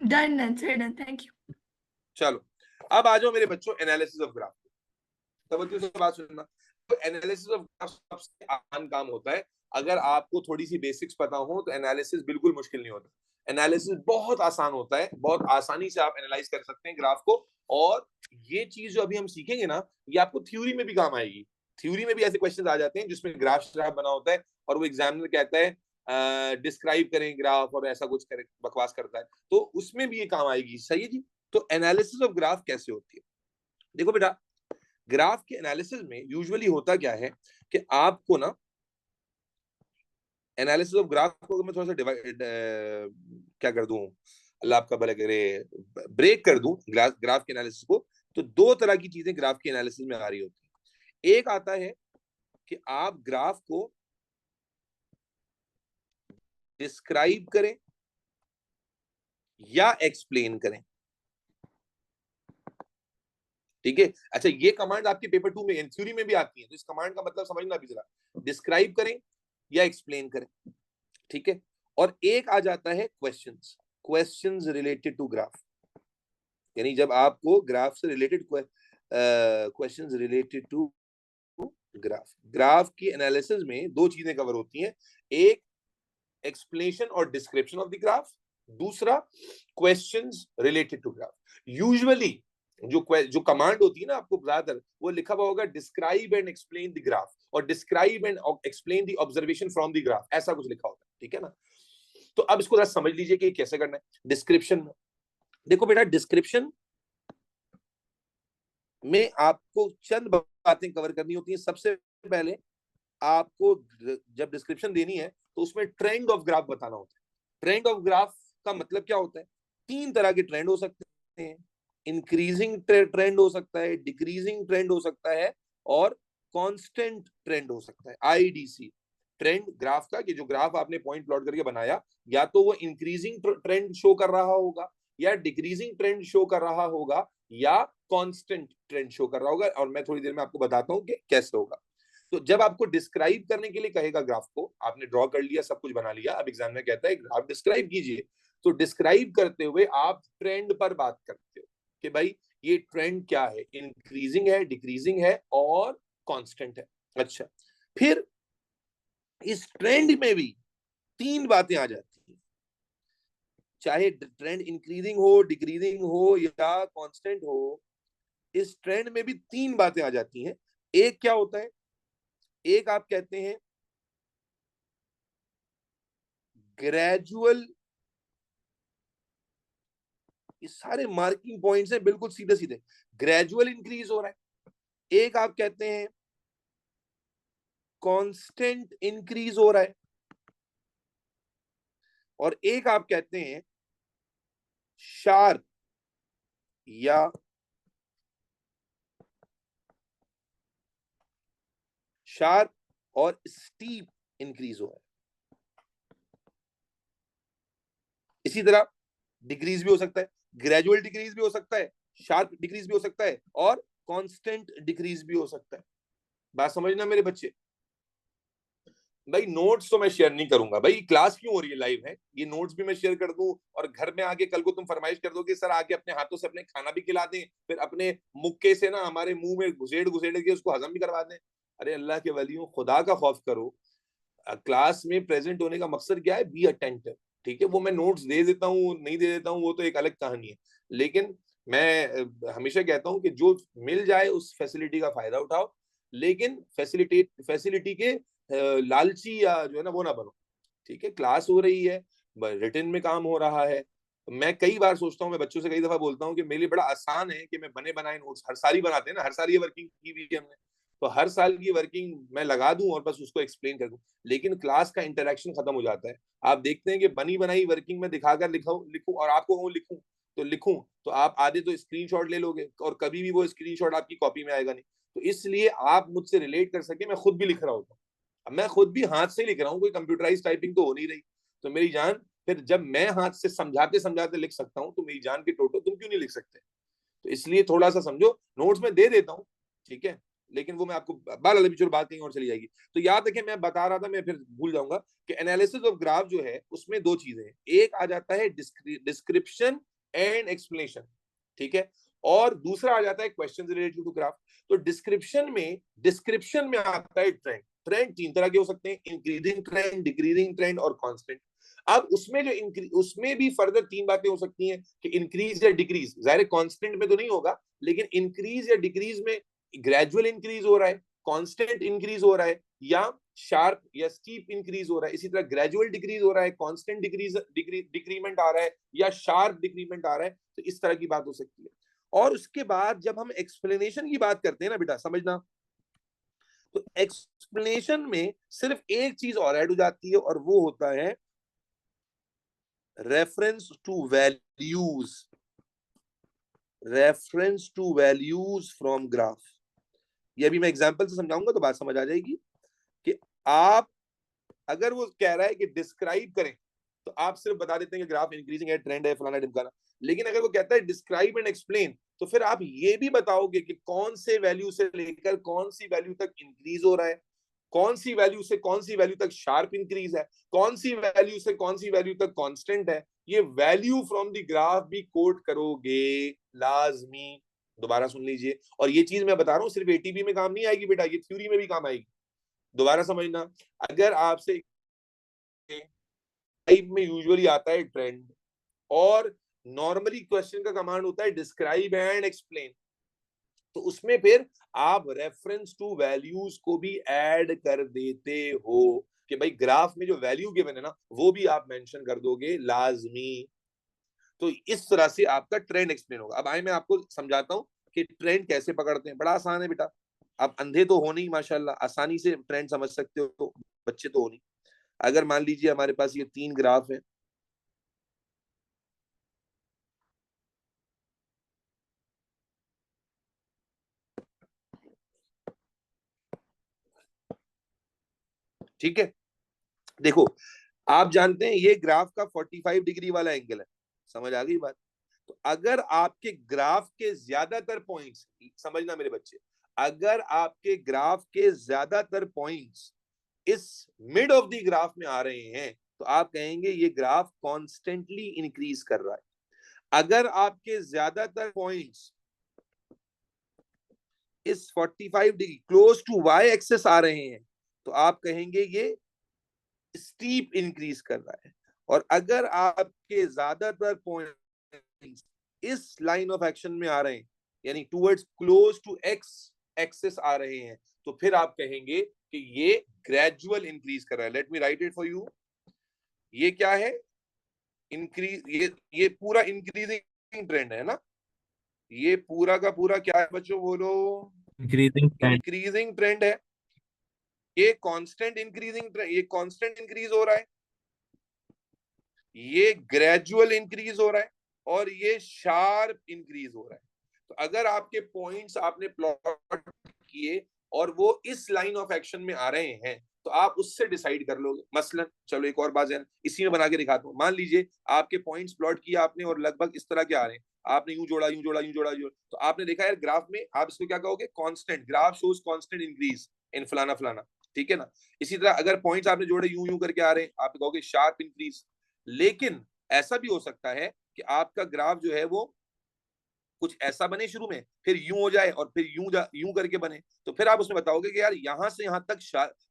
F: Done done sir done, thank you.
A: चलो अब आ जाओ मेरे बच्चों एनालिसिस ऑफ ग्राफ। तवज्जो से बात सुनना। तो एनालिसिस ऑफ ग्राफ सबसे आसान काम होता है। अगर आपको थोड़ी सी बेसिक्स पता हो तो एनालिसिस बिल्कुल मुश्किल नहीं होता। एनालिसिस बहुत आसान होता है, बहुत आसानी से आप एनालाइज कर सकते हैं ग्राफ को। और ये चीज जो अभी हम सीखेंगे ना, ये आपको थ्योरी में भी काम आएगी। थ्योरी में भी ऐसे क्वेश्चन आ जाते हैं जिसमें ग्राफ बना होता है और वो एग्जामिनर कहता है डिस्क्राइब करें ग्राफ, और ऐसा कुछ करे, बकवास करता है, तो उसमें भी ये काम आएगी। सही है जी। तो एनालिसिस ऑफ ग्राफ कैसे होती है? देखो बेटा, ग्राफ के एनालिसिस में यूजुअली होता क्या है कि आपको ना एनालिसिस ऑफ ग्राफ को मैं थोड़ा सा डिवाइड क्या कर दूं, अल्लाह आपका भला करे, ब्रेक कर दूं ग्राफ के एनालिसिस को। तो 2 तरह की चीजें ग्राफ के एनालिसिस में आ रही होती है। एक आता है कि आप ग्राफ को डिस्क्राइब करें या एक्सप्लेन करें, ठीक है। अच्छा ये कमांड आपके पेपर 2 में थ्योरी में भी आती है, तो इस कमांड का मतलब समझना भी जरा, डिस्क्राइब करें या एक्सप्लेन करें, ठीक है। और एक आ जाता है क्वेश्चंस रिलेटेड टू ग्राफ, यानी जब आपको ग्राफ से related questions related to graph की एनालिसिस में 2 चीजें कवर होती हैं। एक एक्सप्लेनेशन और डिस्क्रिप्शन ऑफ द ग्राफ, दूसरा questions related to graph. Usually जो कमांड होती है ना आपको ज्यादातर, वो लिखा हुआ होगा describe and explain the graph, और describe and explain the observation from the graph, ऐसा कुछ लिखा होता है, ठीक है ना। तो अब इसको जरा समझ लीजिए कि कैसे करना है। डिस्क्रिप्शन में देखो बेटा, डिस्क्रिप्शन में आपको चंद बातें कवर करनी होती हैं। सबसे पहले आपको जब डिस्क्रिप्शन देनी है तो उसमें ट्रेंड ऑफ ग्राफ बताना होता है। ट्रेंड ऑफ ग्राफ का मतलब क्या होता है? 3 तरह के ट्रेंड हो सकते हैं। इंक्रीजिंग ट्रेंड हो सकता है, डिक्रीजिंग ट्रेंड हो सकता है, और कांस्टेंट ट्रेंड हो सकता है, आईडीसी ट्रेंड ग्राफ का। कि जो ग्राफ आपने पॉइंट प्लॉट करके बनाया, या तो वो इंक्रीजिंग ट्रेंड शो कर रहा होगा, या डिक्रीजिंग ट्रेंड शो कर रहा होगा, या कांस्टेंट ट्रेंड शो कर रहा होगा। और मैं थोड़ी देर में आपको बताता हूं कि कैसे होगा। तो जब आपको डिस्क्राइब करने के लिए कहेगा ग्राफ को, आपने ड्रॉ कर लिया, सब कुछ बना लिया, अब एग्जाम में कहता है ग्राफ डिस्क्राइब कीजिए, तो डिस्क्राइब करते हुए आप ट्रेंड पर बात करते हो कि भाई ये ट्रेंड क्या है, इंक्रीजिंग है, डिक्रीजिंग है और कांस्टेंट है। अच्छा, फिर इस ट्रेंड में भी तीन बातें आ जाती हैं, चाहे ट्रेंड इंक्रीजिंग हो, डिक्रीजिंग हो या कांस्टेंट हो, इस ट्रेंड में भी तीन बातें आ जाती हैं। एक क्या होता है, एक आप कहते हैं ग्रेजुअल, ये सारे मार्किंग पॉइंट्स हैं बिल्कुल सीधे सीधे, ग्रेजुअल इंक्रीज हो रहा है। एक आप कहते हैं कांस्टेंट इंक्रीज हो रहा है, और एक आप कहते हैं शार्प या शार्प और स्टीप इंक्रीज हो रहा है। इसी तरह डिक्रीज भी हो सकता है, ग्रेजुअल डिक्रीज भी हो सकता है, शार्प डिक्रीज भी हो सकता है और कांस्टेंट डिक्रीज भी हो सकता है। बात समझना मेरे बच्चे। भाई नोट्स तो मैं शेयर नहीं करूंगा, भाई क्लास क्यों हो रही है, लाइव है, ये नोट्स भी मैं शेयर कर दूं और घर में आके कल को तुम फरमाइश कर दो कि सर आके अपने हाथों से अपने खाना भी खिला दें, फिर अपने मुक्के से ना हमारे मुंह में घुसेड़ घुसेड़ के उसको हजम भी करवा दें। अरे अल्लाह के वलियों, खुदा का खौफ करो। क्लास में प्रेजेंट होने का मकसद क्या है, बी अटेंटिव। ठीक है, वो मैं नोट्स दे देता हूँ नहीं दे देता हूँ वो तो एक अलग कहानी है, लेकिन मैं हमेशा कहता हूँ कि जो मिल जाए उस फैसिलिटी का फायदा उठाओ, लेकिन फैसिलिटी के लालची या जो है ना वो ना बनो। ठीक है, क्लास हो रही है, रिटन में काम हो रहा है। मैं कई बार सोचता हूँ, मैं बच्चों से कई दफा बोलता हूँ कि मेरे लिए बड़ा आसान है कि मैं बने बनाए नोट्स, हर साल ही बनाते हैं ना, हर साल ये वर्किंग की हुई है हमने, तो हर साल की वर्किंग मैं लगा दूं और बस उसको एक्सप्लेन कर दूं, लेकिन क्लास का इंटरेक्शन खत्म हो जाता है। आप देखते हैं कि बनी बनाई वर्किंग में दिखाकर लिखूं और आपको कहूं लिखूं तो आप आधे तो स्क्रीनशॉट ले लोगे और कभी भी वो स्क्रीनशॉट आपकी कॉपी में आएगा नहीं। तो इसलिए आप मुझसे रिलेट कर सके, मैं खुद भी लिख रहा होता हूँ, मैं खुद भी हाथ से लिख रहा हूँ, कोई कंप्यूटराइज टाइपिंग तो हो नहीं रही। तो मेरी जान, फिर जब मैं हाथ से समझाते समझाते लिख सकता हूँ तो मेरी जान के टोटो तुम क्यों नहीं लिख सकते। तो इसलिए थोड़ा सा समझो, नोट्स में दे देता हूँ, ठीक है, लेकिन वो मैं आपको बात कहीं और चली जाएगी। तो याद रखें, मैं बता रहा था, मैं फिर भूल जाऊंगा कि एनालिसिस ऑफ ग्राफ जो है उसमें दो चीजें हैं, एक आ जाता है डिस्क्रिप्शन एंड एक्सप्लेनेशन, ठीक है, और दूसरा आ जाता है क्वेश्चन रिलेटेड टू ग्राफ। तो डिस्क्रिप्शन में आता है ट्रेंड। ट्रेंड तीन तरह के हो सकते हैं, इंक्रीजिंग ट्रेंड, डिक्रीजिंग ट्रेंड और कांस्टेंट। अब उसमें भी फर्दर तीन बातें हो सकती हैं कि इंक्रीज या डिक्रीज, जाहिर कांस्टेंट में तो नहीं होगा, लेकिन इंक्रीज या डिक्रीज में ग्रेजुअल इंक्रीज हो रहा है, कांस्टेंट इंक्रीज हो रहा है, या शार्प या स्टीप इंक्रीज हो रहा है। इसी तरह ग्रेजुअल डिक्रीज हो रहा है, कांस्टेंट डिक्रीमेंट आ रहा है या शार्प डिक्रीमेंट आ रहा है। तो इस तरह की बात हो सकती है। और उसके बाद जब हम एक्सप्लेनेशन की बात करते हैं ना बेटा, समझना, तो एक्सप्लेनेशन में सिर्फ एक चीज और ऐड हो जाती है और वो होता है reference to values from graph. ये भी मैं एग्जांपल से समझाऊंगा तो बात समझ आ जाएगी कि आप, अगर वो कह रहा है कि डिस्क्राइब करें तो आप सिर्फ बता देते हैं कि ग्राफ इंक्रीजिंग है, ट्रेंड है, फलाना ढिमकाना। लेकिन अगर वो कहता है डिस्क्राइब एंड एक्सप्लेन, तो फिर आप ये भी बताओगे कि कौन से वैल्यू से लेकर कौन सी वैल्यू तक इंक्रीज हो रहा है, कौन सी वैल्यू से कौन सी वैल्यू तक शार्प इंक्रीज है, कौन सी वैल्यू से कौन सी वैल्यू तक कांस्टेंट है। ये वैल्यू फ्रॉम द ग्राफ भी कोट करोगे लाजमी। दोबारा सुन लीजिए, और ये चीज मैं बता रहा हूँ सिर्फ एटीपी में काम नहीं आएगी बेटा, ये थ्योरी में भी काम आएगी। दोबारा समझना, अगर आपसे टाइप में यूजुअली आता है ट्रेंड और नॉर्मली क्वेश्चन का कमांड होता है डिस्क्राइब एंड एक्सप्लेन, तो उसमें फिर आप रेफरेंस टू वैल्यूज को भी ऐड कर देते हो कि भाई ग्राफ में जो वैल्यू गिवन है ना वो भी आप मेंशन कर दोगे लाजमी। तो इस तरह से आपका ट्रेंड एक्सप्लेन होगा। अब आए मैं आपको समझाता हूं कि ट्रेंड कैसे पकड़ते हैं। बड़ा आसान है बेटा, आप अंधे तो हो नहीं, माशाल्लाह आसानी से ट्रेंड समझ सकते हो, तो बच्चे तो हो नहीं। अगर मान लीजिए हमारे पास ये तीन ग्राफ है, ठीक है, देखो आप जानते हैं ये ग्राफ का 45 डिग्री वाला एंगल है, समझ आ गई बात। तो अगर आपके ग्राफ के ज्यादातर पॉइंट्स, समझना मेरे बच्चे, अगर आपके ग्राफ के ज्यादातर पॉइंट्स इस मिड ऑफ द ग्राफ में आ रहे हैं तो आप कहेंगे ये ग्राफ कॉन्स्टेंटली इंक्रीज कर रहा है। अगर आपके ज्यादातर पॉइंट्स इस 45 degree close to Y axis आ रहे हैं तो आप कहेंगे ये स्टीप इंक्रीज कर रहा है। और अगर आपके ज्यादातर पॉइंट्स इस लाइन ऑफ एक्शन में आ रहे हैं यानी towards close to x axis आ रहे हैं तो फिर आप कहेंगे कि ये ग्रेजुअल इंक्रीज कर रहा है। Let me right it for you. ये क्या है? इंक्रीज, ये पूरा इंक्रीजिंग ट्रेंड है ना, ये पूरा का पूरा क्या है बच्चों बोलो? इंक्रीजिंग ट्रेंड है। ये कांस्टेंट इंक्रीजिंग ट्रेंड, ये कांस्टेंट इंक्रीज हो रहा है, ये ग्रेजुअल इंक्रीज हो रहा है और ये शार्प इंक्रीज हो रहा है। तो अगर आपके पॉइंट्स आपने प्लॉट किए और वो इस लाइन ऑफ एक्शन में आ रहे हैं तो आप उससे डिसाइड कर लोगे। मसलन चलो एक और बात है, इसी में बना के दिखाता हूं। मान लीजिए आपके पॉइंट्स प्लॉट किया आपने और लगभग इस तरह के आ रहे हैं, आपने यूं जोड़ा यूं जोड़ा यूं जोड़ा यूं, तो आपने देखा यार ग्राफ में आप इसको क्या कहोगे? Constant, graph shows constant increase in फलाना फलाना, ठीक है ना। इसी तरह अगर पॉइंट्स आपने जोड़े यूं यूं करके आ रहे हैं आप कहोगे शार्प इंक्रीज। लेकिन ऐसा भी हो सकता है कि आपका ग्राफ जो है वो कुछ ऐसा बने शुरू में, फिर यूं हो जाए और फिर यूं करके बने, तो फिर आप उसमें बताओगे कि यार यहां से यहां तक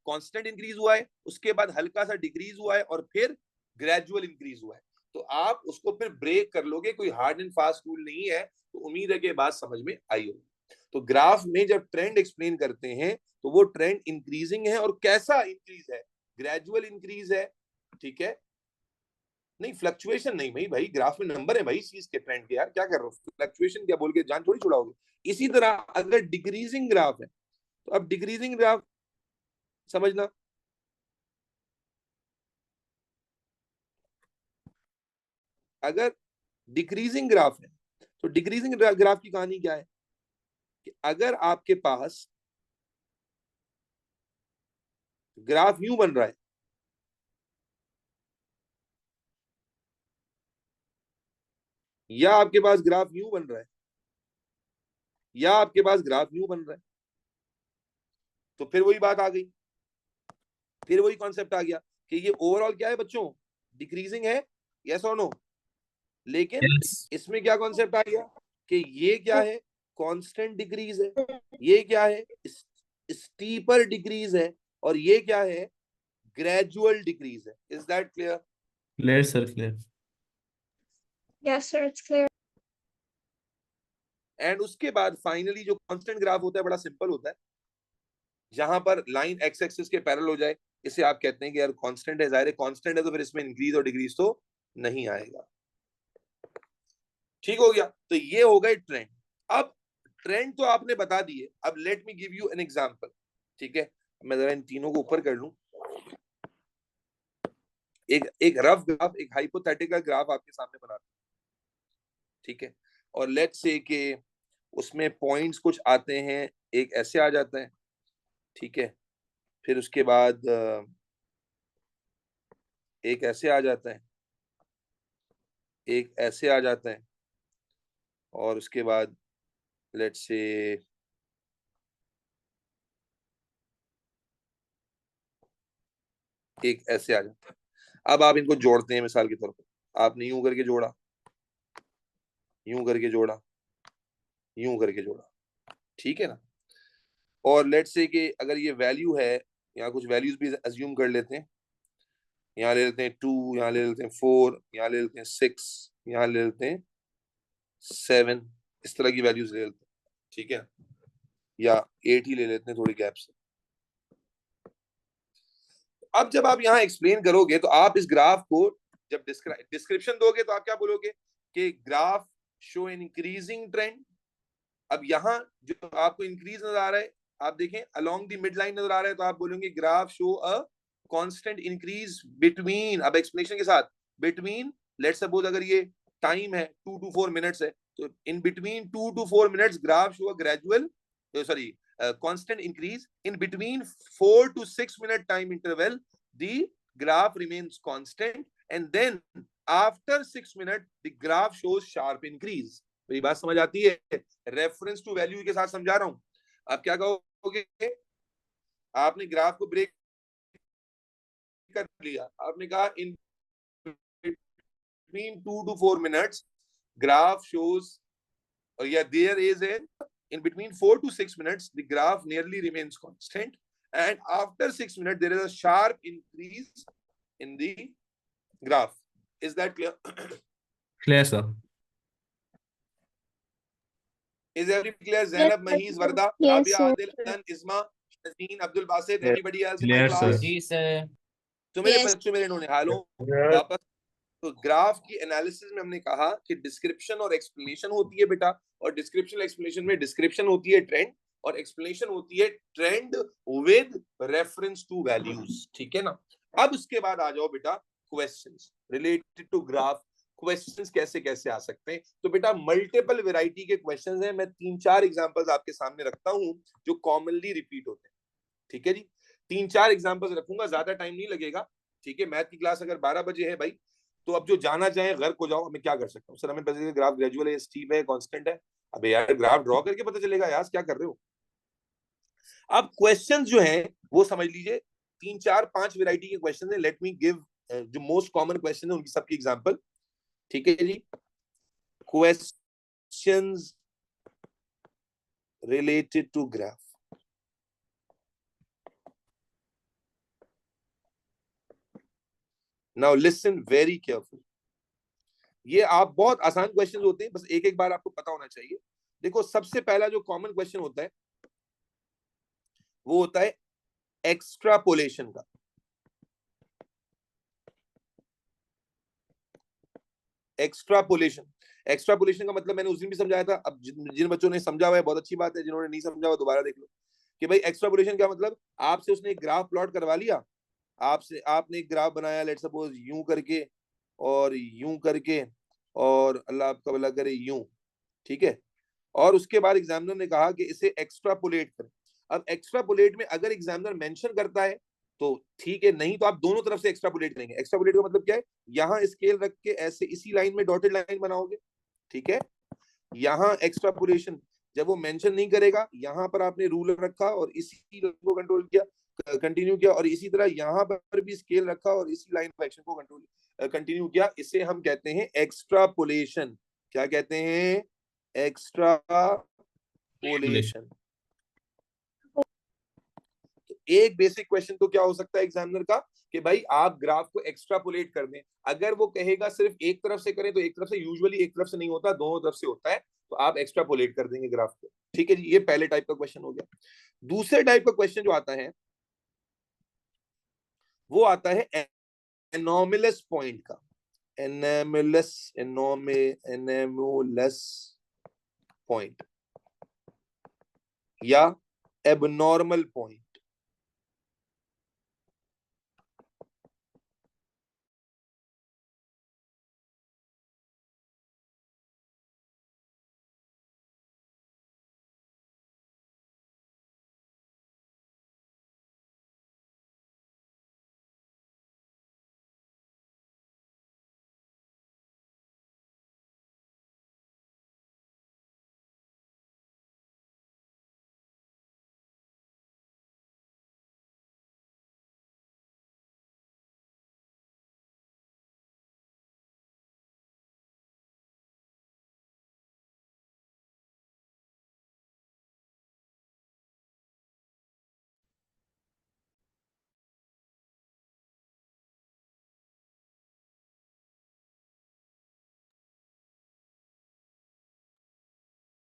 A: कांस्टेंट इंक्रीज हुआ है, उसके बाद हल्का सा डिक्रीज हुआ है और फिर ग्रेजुअल इंक्रीज हुआ है। तो आप उसको फिर ब्रेक कर लोगे, कोई हार्ड एंड फास्ट रूल नहीं है। तो उम्मीद है कि बात समझ में आई होगी। तो ग्राफ में जब ट्रेंड एक्सप्लेन करते हैं तो वो ट्रेंड इंक्रीजिंग है और कैसा इंक्रीज है? ग्रेजुअल इंक्रीज है, ठीक है। नहीं फ्लक्चुएशन नहीं भाई, भाई ग्राफ में नंबर है भाई चीज के, ट्रेंड के। यार क्या कर रहे हो? फ्लक्चुएशन क्या बोल के जान थोड़ी छुड़ाओगे। इसी तरह अगर डिक्रीजिंग ग्राफ है तो अब डिक्रीजिंग ग्राफ समझना, अगर डिक्रीजिंग ग्राफ है तो डिक्रीजिंग ग्राफ की कहानी क्या है कि अगर आपके पास ग्राफ यूं बन रहा है, या आपके पास ग्राफ यूं बन रहा है, या आपके पास ग्राफ यूं बन रहा है, तो फिर वही बात आ गई, फिर वही कॉन्सेप्ट आ गया कि ये ओवरऑल क्या है बच्चों? डिक्रीजिंग है, यस और नो। लेकिन इसमें क्या कॉन्सेप्ट आ गया कि ये क्या है? कांस्टेंट डिक्रीज है, ये क्या है? स्टीपर डिक्रीज है, और ये क्या है? ग्रेजुअल डिक्रीज है। Is that clear?
C: Clear sir, clear.
G: Yes, sir, it's clear.
A: And उसके बाद फाइनली जो कांस्टेंट ग्राफ होता है बड़ा सिंपल होता है, जहां पर लाइन एक्स एक्सिस के पैरेलल हो जाए, इसे आप कहते हैं कि यार कांस्टेंट है। जाहिर है कांस्टेंट है तो फिर इसमें इंक्रीज और डिक्रीज तो नहीं आएगा। ठीक हो गया? तो ये हो गए ट्रेंड। अब ट्रेंड तो आपने बता दिए, अब late me give you an example, ठीक है। मैं जरा इन तीनों को ऊपर कर लूं। एक रफ ग्राफ, एक हाइपोथेटिकल ग्राफ आपके सामने बनाते हैं, ठीक है। और लेट्स से कि उसमें पॉइंट्स कुछ आते हैं, एक ऐसे आ जाता है, ठीक है। फिर उसके बाद एक ऐसे आ जाता है, एक ऐसे आ जाता है, और उसके बाद लेट्स से एक ऐसे आ जाता है। अब आप इनको जोड़ते हैं, मिसाल के तौर पर आपने यूं करके जोड़ा, यूं करके जोड़ा, यूं करके जोड़ा, ठीक है ना। और लेट्स से कि अगर ये वैल्यू है, यहाँ कुछ वैल्यूज भी अज्यूम कर लेते हैं, यहाँ ले लेते हैं 2, यहाँ ले लेते हैं 4, यहाँ ले लेते हैं 6, यहाँ ले लेते हैं 7, इस तरह की वैल्यूज ले लेते हैं, ठीक है। या 8 ही ले लेते हैं थोड़ी गैप से। अब जब आप यहाँ एक्सप्लेन करोगे तो आप इस ग्राफ को जब डिस्क्रिप्शन दोगे तो आप क्या बोलोगे कि graph show an increasing trend. अब यहाँ जो आपको इंक्रीज नजर आ रहा है, आप देखें अलोंग द मिड लाइन नजर आ रहा है, तो आप बोलेंगे graph show a constant increase between, अब एक्सप्लेनेशन के साथ, बिटवीन लेट्स सपोज अगर ये टाइम है 2 to 4 मिनट्स है, तो in between 2 to 4 minutes graph show a gradual sorry constant increase. In between 4 to 6 minute time interval the graph remains constant, and then after 6 minutes the graph shows sharp increase. तो ये बात समझ आती है? Reference to value के साथ समझा रहा हूं। आप क्या कहोगे? आपने ग्राफ को ब्रेक कर लिया, आपने कहा इन between 2 to 4 minutes graph shows, yeah, there is a in between 4 to 6 minutes the graph nearly remains constant, and after 6 minutes there is a sharp increase in the graph. Is that clear?
C: Clear, sir.
A: Is everybody clear?
D: Yes,
A: Zainab,
D: sir.
A: Mahiz, Warda,
D: Yes,
A: Rabia,
D: sir.
A: Adil, Anan, Isma, Shazeen, Abdul Basit,
E: Yes.
A: anybody else in my
C: Clear,
A: class?
C: sir.
H: जी sir.
A: तो मेरे
G: Yes.
A: बच्चों, मेरे नोने हालों वापस। तो graph की analysis में हमने कहा कि डिस्क्रिप्शन और एक्सप्लेनेशन होती है बेटा, और डिस्क्रिप्शन एक्सप्लेनेशन में डिस्क्रिप्शन होती है ट्रेंड, और एक्सप्लेनेशन होती है trend with reference to values. ठीक है ना? अब उसके बाद आ जाओ बेटा questions related to graph. Questions कैसे कैसे आ सकते हैं? तो बेटा मल्टीपल वैरायटी के क्वेश्चंस हैं। मैं 3-4 एग्जांपल्स आपके सामने रखता हूं जो कॉमनली रिपीट होते हैं। ठीक है जी, 3-4 एग्जांपल्स रखूंगा, ज्यादा टाइम नहीं लगेगा। ठीक है, मैथ की क्लास अगर 12 बजे है भाई, तो अब जो जाना चाहे घर को जाओ। मैं क्या कर सकता हूँ सर? हमें पता चलेगा ग्राफ ग्रेजुअल है, स्टीप है, कांस्टेंट है। अबे यार ग्राफ ड्रॉ करके पता चलेगा यार, क्या कर रहे हो? अब क्वेश्चंस जो हैं वो समझ लीजिए, 3-4-5 वैरायटी के क्वेश्चन है। लेट मी गिव जो मोस्ट कॉमन क्वेश्चन है उनकी सबकी एग्जांपल। ठीक है जी, questions related to graph. Now listen very careful. ये आप बहुत आसान क्वेश्चन होते हैं, बस एक एक बार आपको पता होना चाहिए। देखो, सबसे पहला जो कॉमन क्वेश्चन होता है वो होता है एक्स्ट्रापोलेशन का। एक्स्ट्रापोलेशन का मतलब मैंने उस दिन भी समझाया था। अब जिन बच्चों ने समझा हुआ है बहुत अच्छी बात है, जिन्होंने नहीं समझा हुआ दोबारा देख लो कि भाई एक्स्ट्रापोलेशन क्या मतलब। आपसे उसने एक ग्राफ प्लॉट करवा लिया, आपने एक ग्राफ बनाया, लेट सपोज यूं करके और यूं करके, और अल्लाह आपका भला करे यूं। ठीक है, और उसके बाद एग्जामिनर ने कहा कि इसे एक्स्ट्रापोलेट करें। अब एक्स्ट्रापोलेट में अगर एग्जामिनर मेंशन करता है तो ठीक है, नहीं तो आप दोनों तरफ से एक्स्ट्रापोलेट करेंगे। एक्स्ट्रापोलेट का मतलब क्या है? यहाँ स्केल रख के ऐसे इसी लाइन में डॉटेड लाइन बनाओगे। ठीक है, यहाँ एक्स्ट्रापोलेशन जब वो मेंशन नहीं करेगा, यहाँ पर आपने रूलर रखा और इसी को कंट्रोल किया, कंटिन्यू किया, और इसी तरह यहाँ पर भी स्केल रखा और इसी लाइन ऑफ एक्शन को कंट्रोल कंटिन्यू किया। इसे हम कहते हैं एक्स्ट्रापोलेशन। क्या कहते हैं? एक्स्ट्रापोलेशन। तो एक बेसिक क्वेश्चन तो क्या हो सकता है एग्जामिनर का कि भाई आप ग्राफ को एक्स्ट्रापोलेट कर दें। अगर वो कहेगा सिर्फ एक तरफ से करें तो एक तरफ से, यूजुअली एक तरफ से नहीं होता, दोनों तरफ से होता है, तो आप एक्स्ट्रापोलेट कर देंगे ग्राफ को। ठीक है जी, ये पहले टाइप का क्वेश्चन हो गया। दूसरे टाइप का क्वेश्चन जो आता है वो आता है एनोमलस पॉइंट का। एनोमलस पॉइंट या abnormal point.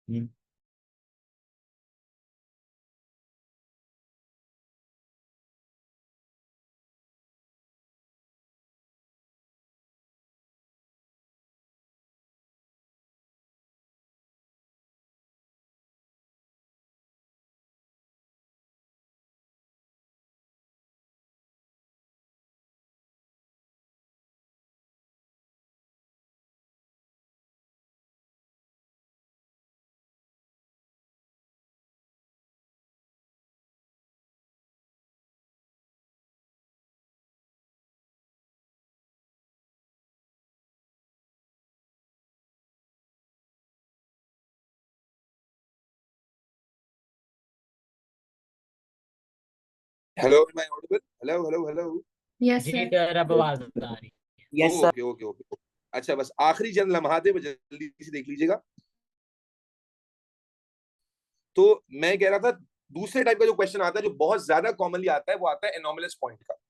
C: Hmm.
A: Hello, am I audible? Hello hello hello.
G: Yes,
C: जी
G: sir.
C: सर, अब आवाज आ रही है।
H: Yes sir.
A: Okay okay okay. अच्छा, बस आखिरी चंद लम्हाते जल्दी से देख लीजिएगा। तो मैं कह रहा था, दूसरे टाइप का जो क्वेश्चन आता है, जो बहुत ज्यादा कॉमनली आता है, वो आता है एनोमलस पॉइंट का।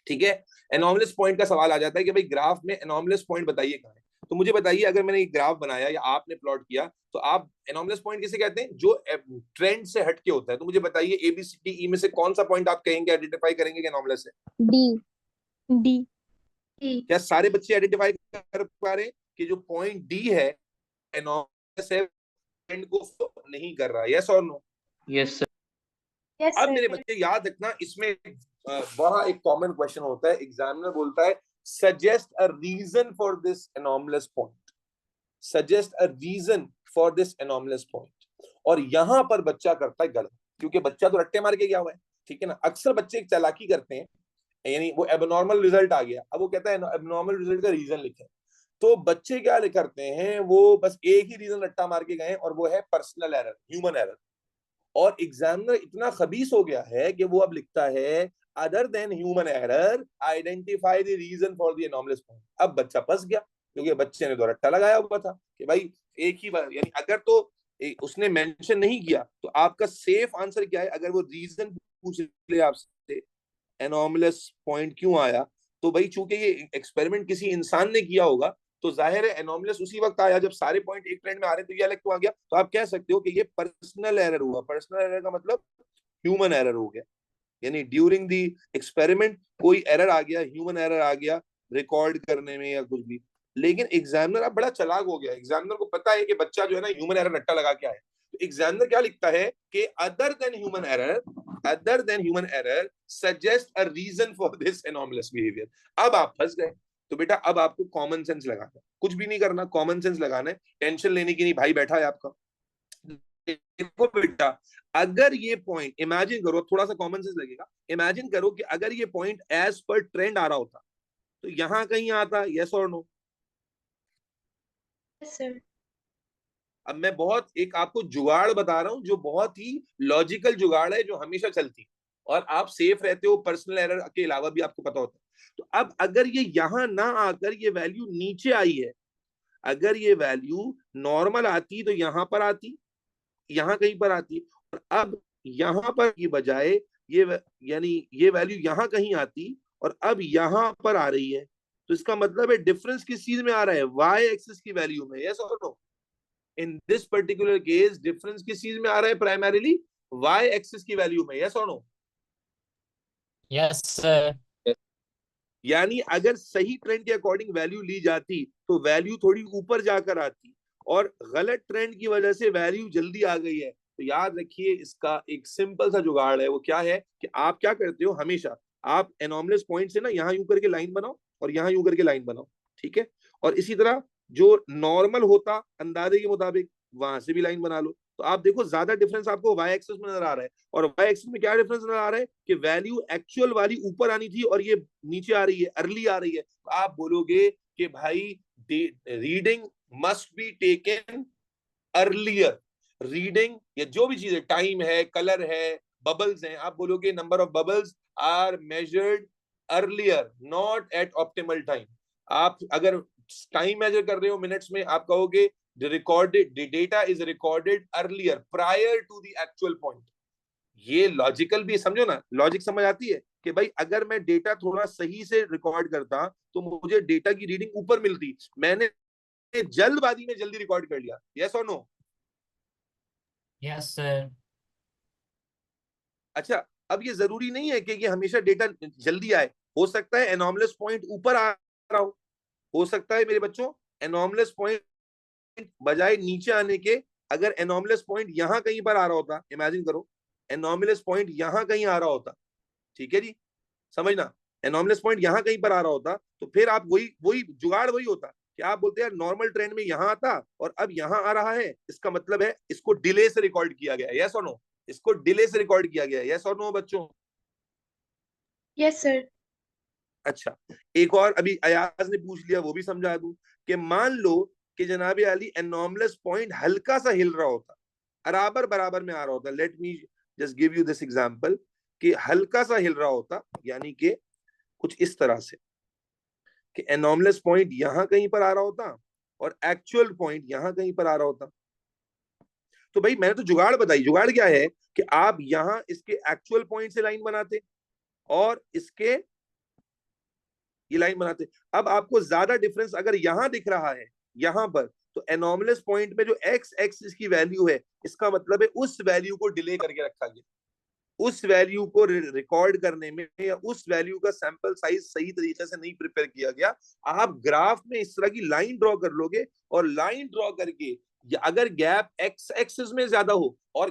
A: ठीक है, एनोमलस पॉइंट का सवाल आ जाता है कि भाई ग्राफ में एनोमलस पॉइंट बताइए कहाँ है। तो मुझे बताइए, अगर मैंने एक ग्राफ बनाया या आपने प्लॉट किया, तो आप एनोमलस पॉइंट किसे कहते हैं? जो ट्रेंड से हटके होता है। तो मुझे बताइए, ABCDE में से कौन सा पॉइंट आप कहेंगे, आइडेंटिफाई करेंगे कि एनोमलस है?
G: D. D.
A: क्या सारे बच्चे आइडेंटिफाई कर पा रहे हैं कि जो पॉइंट डी है एनोमलस है, ट्रेंड को follow नहीं कर रहा? यस और नो?
E: Yes, sir.
G: Yes,
A: अब
G: sir.
A: मेरे बच्चे याद रखना, इसमें बड़ा एक कॉमन क्वेश्चन होता है, एग्जामिनर बोलता है suggest a reason for this anomalous point, suggest a reason for this anomalous point. और यहां पर बच्चा करता है गलत, क्योंकि बच्चा तो रट्टे मार के गया हुआ है। ठीक है ना, अक्सर बच्चे एक चालाकी करते हैं, यानी वो एबनॉर्मल रिजल्ट आ गया, अब वो कहता है एबनॉर्मल रिजल्ट का रीजन लिखें। तो बच्चे क्या करते हैं, वो बस एक ही रीजन रट्टा मार के गए, और वो है पर्सनल एरर, ह्यूमन एरर। और एग्जामिनर इतना खबीस हो गया है कि वो अब लिखता है other than human error identify the reason for the anomalous point. अब बच्चा फंस गया, क्योंकि बच्चे ने तो रट्टा लगाया हुआ था कि भाई एक ही बार, यानी अगर तो उसने मेंशन नहीं किया, तो आपका सेफ आंसर क्या है? अगर वो रीजन पूछ ले आपसे एनोमलस पॉइंट क्यों आया, तो भाई चूंकि ये एक्सपेरिमेंट किसी इंसान ने किया होगा, तो जाहिर है एनोमलस उसी वक्त आया जब सारे पॉइंट एक ट्रेंड में आ रहे, तो ये अलग क्यों आ गया? तो आप कह सकते हो कि ये पर्सनल एरर हुआ। पर्सनल एरर का मतलब ह्यूमन एरर हो गया, यानी ड्यूरिंग द एक्सपेरिमेंट कोई एरर आ गया, ह्यूमन एरर आ गया रिकॉर्ड करने में या कुछ भी। लेकिन एग्जामिनर अब बड़ा चालाक हो गया, एग्जामिनर को पता है कि बच्चा जो है ना ह्यूमन एरर रट्टा लगा के आया। तो एग्जामिनर क्या लिखता है कि other than human error suggest a reason for this anomalous behaviour. अब आप फंस गए। तो बेटा अब आपको कॉमन सेंस लगाना है, कुछ भी नहीं करना, कॉमन सेंस लगाना है, टेंशन लेने की नहीं, भाई बैठा है आपका। देखो बेटा, अगर ये पॉइंट, इमेजिन करो, थोड़ा सा कॉमन सेंस लगेगा, इमेजिन करो कि अगर ये पॉइंट एज पर ट्रेंड आ रहा होता, तो यहां कहीं आता, यस और नो?
G: Yes, sir.
A: अब मैं बहुत एक आपको जुगाड़ बता रहा हूं, जो बहुत ही लॉजिकल जुगाड़ है, जो हमेशा चलती, और आप सेफ रहते हो, पर्सनल एरर के अलावा भी आपको पता होता है। तो अब अगर ये यहां ना आकर ये वैल्यू नीचे आई है, अगर ये वैल्यू नॉर्मल आती तो यहां पर आती, यहां कहीं पर आती, और अब यहां पर की बजाय ये यानी ये वैल्यू यहां कहीं आती, और अब यहां पर आ रही है। तो इसका मतलब है डिफरेंस किस चीज में आ रहा है? वाई एक्सिस की वैल्यू में, यस और no? In this particular case difference किस चीज में आ रहा है? प्राइमरीली वाई एक्सिस की वैल्यू में, यस और नो?
C: Yes sir.
A: यानी अगर सही ट्रेंड के अकॉर्डिंग वैल्यू ली जाती, तो वैल्यू थोड़ी ऊपर जाकर आती, और गलत ट्रेंड की वजह से वैल्यू जल्दी आ गई है। तो याद रखिए, इसका एक सिंपल सा जुगाड़ है, वो क्या है कि आप क्या करते हो, हमेशा आप एनोमलस पॉइंट से ना यहां यूं करके लाइन बनाओ, और यहां यूं करके लाइन बनाओ। ठीक है, और इसी तरह जो नॉर्मल होता अंदाजे के मुताबिक, वहां से भी लाइन बना लो। तो आप देखो, ज्यादा डिफरेंस आपको वाई एक्सिस में नजर आ रहा है, और वाई एक्सिस में क्या डिफरेंस नजर आ रहा है कि वैल्यू एक्चुअल वाली ऊपर आनी थी, और ये नीचे आ रही है, अर्ली आ रही है। तो आप बोलोगे कि भाई reading must be taken earlier. Reading या जो भी चीज है, टाइम है, कलर है, बबल्स हैं, आप बोलोगे number of bubbles are measured earlier, not at optimal time. आप अगर टाइम मेजर कर रहे हो मिनट्स में, आप कहोगे the data is recorded earlier prior to the actual point। ये लॉजिकल भी, समझो ना, लॉजिक समझ आती है कि भाई अगर मैं डेटा थोड़ा सही से रिकॉर्ड करता, तो मुझे डेटा की रीडिंग ऊपर मिलती, मैंने जल्दबाजी में जल्दी रिकॉर्ड कर लिया, यस और नो?
C: Yes sir.
A: अच्छा, अब ये जरूरी नहीं है कि ये हमेशा डेटा जल्दी आए, हो सकता है एनोमलस पॉइंट ऊपर आ रहा हो सकता है मेरे बच्चों एनोमलस पॉइंट बजाय नीचे आने के, अगर एनोमलस पॉइंट यहां कहीं पर आ रहा होता, इमेजिन करो एनोमलस पॉइंट यहां कहीं आ रहा होता, ठीक है जी, समझना, एनोमलस पॉइंट यहां कहीं पर आ रहा होता, तो फिर आप वही वही जुगाड़ वही होता कि आप बोलते हैं नॉर्मल ट्रेंड में यहां आता, और अब यहां आ रहा है, इसका मतलब है इसको डिले से रिकॉर्ड किया गया, यस और नो? इसको डिले से रिकॉर्ड किया गया, यस और नो बच्चों?
G: Yes, sir.
A: अच्छा, एक और अभी अयाज ने पूछ लिया, वो भी समझा दूं कि मान लो कि जनाबे अली एनोमलस पॉइंट हल्का सा हिल रहा होता, बराबर बराबर में आ रहा होता। Let me just give you this example कि हल्का सा हिल रहा होता, यानी कि कुछ इस तरह से कि एनॉमलस पॉइंट यहां कहीं पर आ रहा होता और एक्चुअल पॉइंट यहां कहीं पर आ रहा होता। तो भाई मैंने तो जुगाड़ बताई। जुगाड़ क्या है कि आप यहां इसके एक्चुअल पॉइंट से लाइन बनाते और इसके ये लाइन बनाते। अब आपको ज्यादा डिफरेंस अगर यहां दिख रहा है यहां पर, तो एनॉमलस पॉइंट में जो एक्स एक्सिस की वैल्यू है, इसका मतलब है उस वैल्यू को डिले करके रखा गया। उस वैल्यू को रिकॉर्ड करने में या उस वैल्यू का सैंपल साइज सही तरीके से नहीं प्रिपेयर किया गया। आप ग्राफ में इस तरह की लाइन ड्रॉ कर लोगे और लाइन ड्रॉ करके अगर गैप एक्स एक्सिस में ज्यादा हो और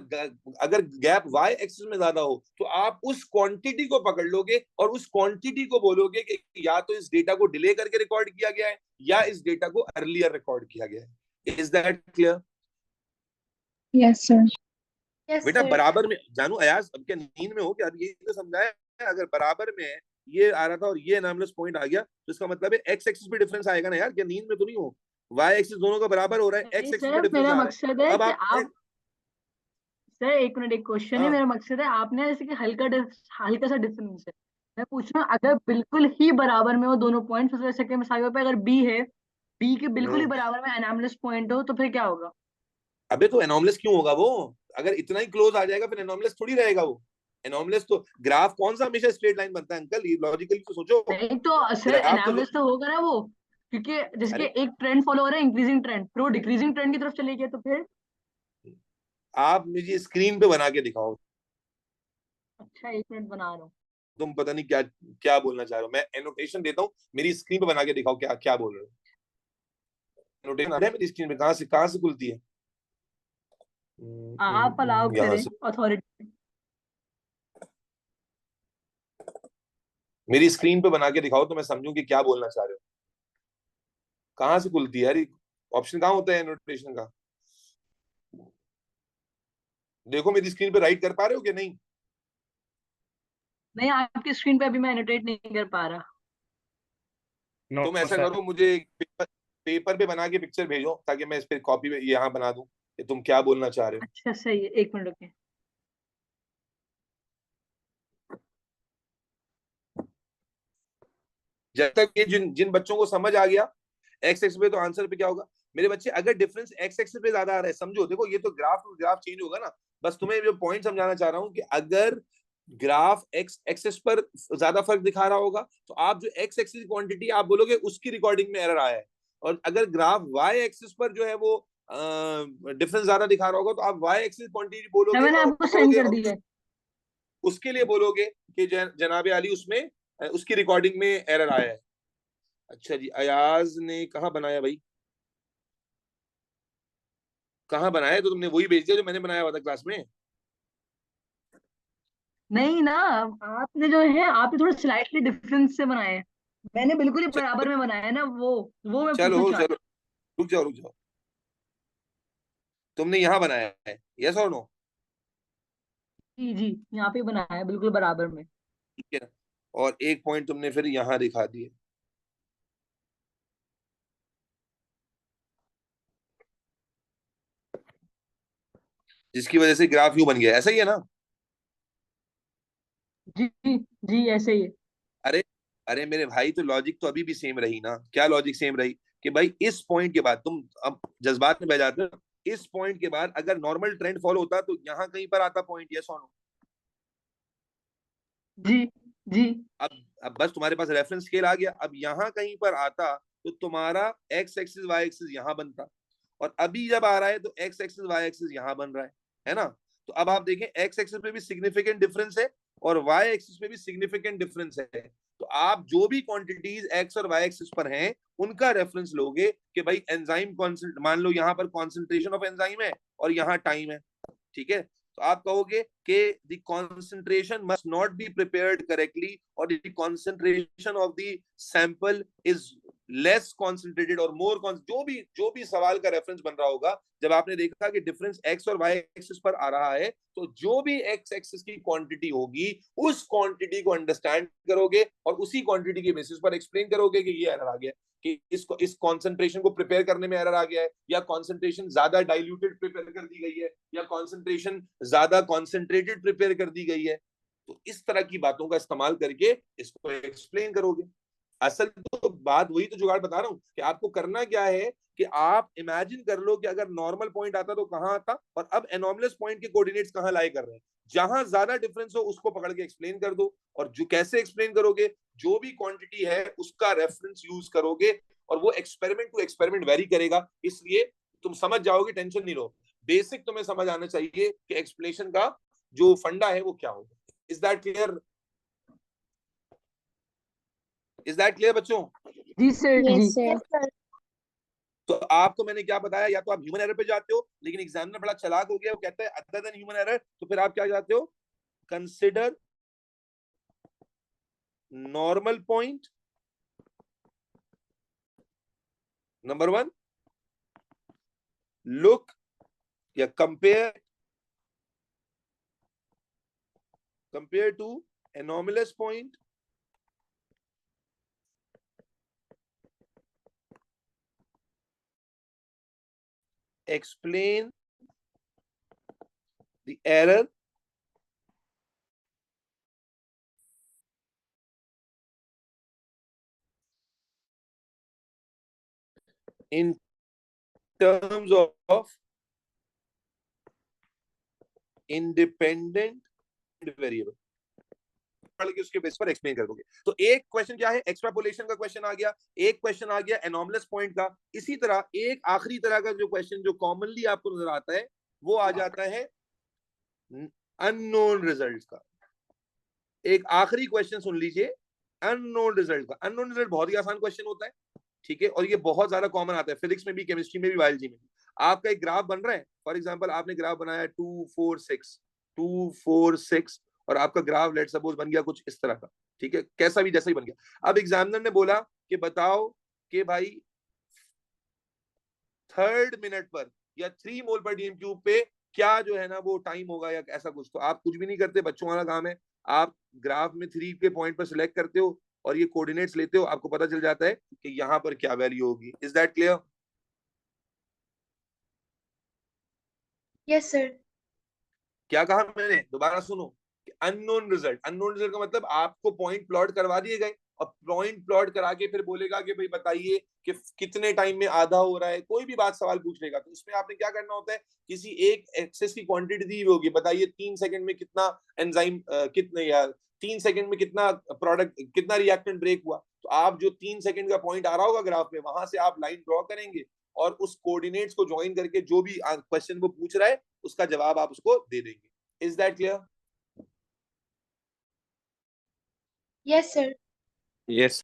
A: अगर गैप वाई एक्सिस में ज्यादा हो, तो आप उस क्वांटिटी को पकड़ लोगे और उस क्वांटिटी को बोलोगे कि या तो इस डेटा को डिले करके रिकॉर्ड किया गया है या इस डेटा को अर्लियर रिकॉर्ड किया गया है। Is that clear?
G: Yes, sir.
D: Yes,
A: बेटा
D: sir.
A: बराबर में जानू अयाज, अब क्या नींद में हो क्या? अब ये तो समझाया, अगर बराबर में है, ये आ रहा था और ये एनामलस पॉइंट आ गया, तो इसका मतलब है एक्स एक्सिस पे डिफरेंस आएगा ना यार। क्या नींद में तो नहीं हो? वाई एक्सिस दोनों का बराबर हो रहा है, एक्स
F: नहीं
A: एक्सिस पे
F: सर,
A: डिफरेंस
F: मेरा
A: आ रहा
F: मकसद
A: है।
F: है
A: अब
F: कि
A: आप
F: आप सर एक मिनट, एक क्वेश्चन है।
A: हाँ
F: मेरा मकसद है आपने जैसे कि हल्का सा डिफरेंस है, मैं पूछ रहा हूँ अगर बिल्कुल ही बराबर में हो दोनों पॉइंट्स, जैसे कि मिसाल पे अगर बी है, बी के बिल्कुल ही बराबर में एनामलस पॉइंट हो, तो फिर क्या होगा?
A: अबे तो एनॉमलस क्यों होगा वो? अगर इतना ही क्लोज आ जाएगा फिर एनॉमलस थोड़ी रहेगा वो। एनॉमलस तो ग्राफ कौन सा हमेशा स्ट्रेट लाइन बनता है अंकल? ये लॉजिकली तो सोचो।
F: नहीं तो सर
A: ग्राफ तो
F: एनामलस तो होगा ना वो, क्योंकि जैसे
A: अरे
F: कि एक ट्रेंड फॉलो हो रहा है, इंक्रीजिंग ट्रेंड, फिर वो डिक्रीजिंग ट्रेंड की तरफ चले गए, तो फिर
A: आप मुझे स्क्रीन पे बना के दिखाओ।
F: अच्छा एक मिनट बना रहा हूँ।
A: तुम पता नहीं क्या क्या बोलना चाह रहे हो। मैं एनोटेशन देता हूँ, मेरी स्क्रीन पे बना के दिखाओ क्या क्या बोल रहे हो। एनोटेशन आ रहा है मेरी स्क्रीन पे? कहाँ से खुलती है?
F: आप अलाउ
A: यहाँ
F: करें
A: से।
F: अथॉरिटी।
A: मेरी स्क्रीन पे बना के दिखाओ तो मैं समझूं कि क्या बोलना चाह रहे हो। कहाँ से खुलती है यार? ऑप्शन कहाँ होता है एनोटेशन का? देखो मेरी स्क्रीन पे राइट कर पा रहे हो कि नहीं?
F: नहीं, आपकी स्क्रीन पे अभी मैं एनोटेट नहीं कर पा रहा।
C: नो
A: तुम ऐसा
C: सर।
A: करो, मुझे पेपर पे बना के पिक्चर भेजो ताकि मैं इस पे कॉपी पे यहाँ बना दूं कि तुम क्या बोलना चाह रहे हो।
F: अच्छा सही है, एक मिनट रुकिए।
A: जब तक ये जिन जिन बच्चों को समझ आ गया एक्स एक्स पे, तो आंसर पे क्या होगा मेरे बच्चे? अगर डिफरेंस एक्स एक्स पे ज्यादा आ रहा है, समझो, देखो ये तो ग्राफ टू ग्राफ चेंज होगा ना। बस तुम्हें जो पॉइंट समझाना चाह रहा हूँ कि अगर ग्राफ एक्स एक्सिस पर ज्यादा फर्क दिखा रहा होगा, तो आप जो एक्स एक्सिस क्वांटिटी आप बोलोगे उसकी रिकॉर्डिंग में एरर आया है। और अगर ग्राफ वाई एक्सिस पर जो है वो डिफरेंस ज्यादा दिखा रहा होगा, तो आप वाई एक्सिस क्वांटिटी
F: मैं
A: बोलोगे
F: मैंने
A: और
F: आपको सेंड
A: पकड़ोगे
F: कर
A: और
F: दिया है।
A: उसके लिए बोलोगे कि जनाबे अली उसमें उसकी रिकॉर्डिंग में एरर आया है। अच्छा जी, अयाज ने कहाँ बनाया भाई? कहाँ बनाया? तो तुमने वही भेज दिया जो मैंने बनाया हुआ था क्लास में।
F: नहीं ना, आपने जो है आपने थोड़ा स्लाइटली डिफरेंस से बनाए हैं, मैंने बिल्कुल ही बराबर में बनाया है ना वो मैं पूछना
A: चलो
F: चाह
A: चलो, रुक जाओ रुक जाओ। तुमने यहाँ बनाया है, यस और नो?
F: रही। जी जी, यहाँ पे बनाया है बिल्कुल बराबर में।
A: ठीक है ना? और एक पॉइंट तुमने फिर यहाँ दिखा दिए। जिसकी वजह से ग्राफ यू बन गया, ऐसा ही है ना?
F: जी जी जी, ऐसे ही है।
A: अरे अरे मेरे भाई, तो लॉजिक तो अभी भी सेम रही ना। क्या लॉजिक सेम रही? कि भाई इस पॉइंट के बाद तुम अब जज्बात में बह जाते हो। इस पॉइंट के बाद अगर नॉर्मल ट्रेंड फॉलो होता तो यहाँ कहीं पर आता पॉइंट, यस और नो?
F: जी जी
A: अब बस तुम्हारे पास रेफरेंस स्केल आ गया। अब यहाँ कहीं पर आता तो तुम्हारा एक्स एक्सिस वाई एक्सिस यहाँ बनता, और अभी जब आ रहा है तो एक्स एक्सिस वाई एक्सिस यहाँ बन रहा है ना? तो अब आप देखें एक्स एक्सिस पे भी सिग्निफिकेंट डिफरेंस है और वाई एक्सिस पे भी सिग्निफिकेंट डिफरेंस है। तो आप जो भी क्वांटिटीज एक्स और वाई एक्सिस पर हैं उनका रेफरेंस लोगे कि भाई एंजाइम मान लो यहाँ पर कॉन्सेंट्रेशन ऑफ एंजाइम है और यहाँ टाइम है, ठीक है? तो आप कहोगे कि the concentration must not be prepared correctly or the concentration of the sample is less concentrated or more जो भी सवाल का रेफरेंस बन रहा होगा, जब आपने देखा कि डिफरेंस एक्स और वाई एक्सिस पर आ रहा है, तो जो भी एक्स एक्सिस की क्वांटिटी होगी उस क्वांटिटी को अंडरस्टैंड करोगे और उसी क्वांटिटी के बेसिस पर एक्सप्लेन करोगे कि ये एरर आ गया, कि इस कॉन्सेंट्रेशन को प्रिपेयर करने में एरर आ गया है, या कॉन्सेंट्रेशन ज्यादा डाइल्यूटेड प्रिपेयर कर दी गई है, या कॉन्सेंट्रेशन ज्यादा कॉन्सेंट्रेटेड प्रिपेयर कर दी गई है। तो इस तरह की बातों का इस्तेमाल करके इसको एक्सप्लेन करोगे। असल तो बात वही तो जुगाड़ बता रहा हूं कि आपको करना क्या है कि आप इमेजिन कर लो कि अगर नॉर्मल पॉइंट आता तो कहां आता, और अब एनॉमलस पॉइंट के कोऑर्डिनेट्स कहां लाई कर रहे हैं। जहां ज्यादा डिफरेंस हो उसको पकड़ के एक्सप्लेन कर दो, और जो कैसे एक्सप्लेन करोगे, जो भी क्वांटिटी है उसका रेफरेंस यूज करोगे, और वो एक्सपेरिमेंट टू एक्सपेरिमेंट वेरी करेगा, इसलिए तुम समझ जाओगे, टेंशन नहीं लो। बेसिक तुम्हें समझ आना चाहिए कि एक्सप्लेनेशन का जो फंडा है वो क्या होगा। Is that clear? Is that clear बच्चों?
F: जी सर जी।
G: Yes, sir.
A: तो आपको मैंने क्या बताया, या तो आप ह्यूमन एरर पे जाते हो, लेकिन एग्जामिनर बड़ा चालाक हो गया, वो कहता है अदर देन ह्यूमन एरर, तो फिर आप क्या जाते हो, consider normal point number 1, look या compare to anomalous point, explain the error in terms of independent variable, के उसके बेस पर एक्सप्लेन कर दोगे। तो एक क्वेश्चन क्या है, एक्सट्रापोलेशन का क्वेश्चन आ गया, एक क्वेश्चन आ गया एनॉमलस पॉइंट का। इसी तरह एक आखिरी तरह का जो क्वेश्चन जो कॉमनली आपको नजर आता है वो आ जाता है अननोन रिजल्ट का। एक आखिरी क्वेश्चन सुन लीजिए, अननोन रिजल्ट का। अननोन रिजल्ट बहुत ही आसान क्वेश्चन होता है, ठीक है, और ये बहुत ज्यादा कॉमन आता है फिजिक्स में भी, केमिस्ट्री में भी, बायोलॉजी में भी। आपका एक ग्राफ बन रहा है, फॉर एग्जांपल आपने ग्राफ बनाया 2 4 6 2 4 6, और आपका ग्राफ लेट सपोज बन गया कुछ इस तरह का, ठीक है, कैसा भी जैसा ही बन गया। अब एग्जामिनर ने बोला कि बताओ कि भाई 3rd मिनट पर या 3 मोल पर डीएम क्यूब पे क्या जो है ना वो टाइम होगा या ऐसा कुछ। तो आप कुछ भी नहीं करते, बच्चों वाला काम है, आप ग्राफ में 3 के पॉइंट पर सिलेक्ट करते हो और ये कोऑर्डिनेट्स लेते हो, आपको पता चल जाता है कि यहाँ पर क्या वैल्यू होगी। Is that clear?
D: Yes sir.
A: क्या कहा मैंने, दोबारा सुनो। अननोन रिजल्ट, अननोन रिजल्ट का मतलब आपको पॉइंट प्लॉट करवा दिए गए, और पॉइंट प्लॉट करा के फिर बोलेगा कि भाई बताइए कि कितने टाइम में आधा हो रहा है, कोई भी बात सवाल पूछ लेगा। तो इसमें आपने क्या करना होता है, किसी एक एक्सेस की क्वांटिटी दी होगी, बताइए 3 सेकंड में कितना एंजाइम कितने, या 3 सेकंड में कितना प्रोडक्ट, कितना रिएक्टेंट ब्रेक हुआ। तो आप जो 3 सेकंड का पॉइंट आ रहा होगा ग्राफ में, वहां से आप लाइन ड्रॉ करेंगे, और उस कोऑर्डिनेट्स को ज्वाइन करके जो भी क्वेश्चन वो पूछ रहा है उसका जवाब आप उसको दे देंगे। Is that clear?
D: Yes sir.
A: Yes.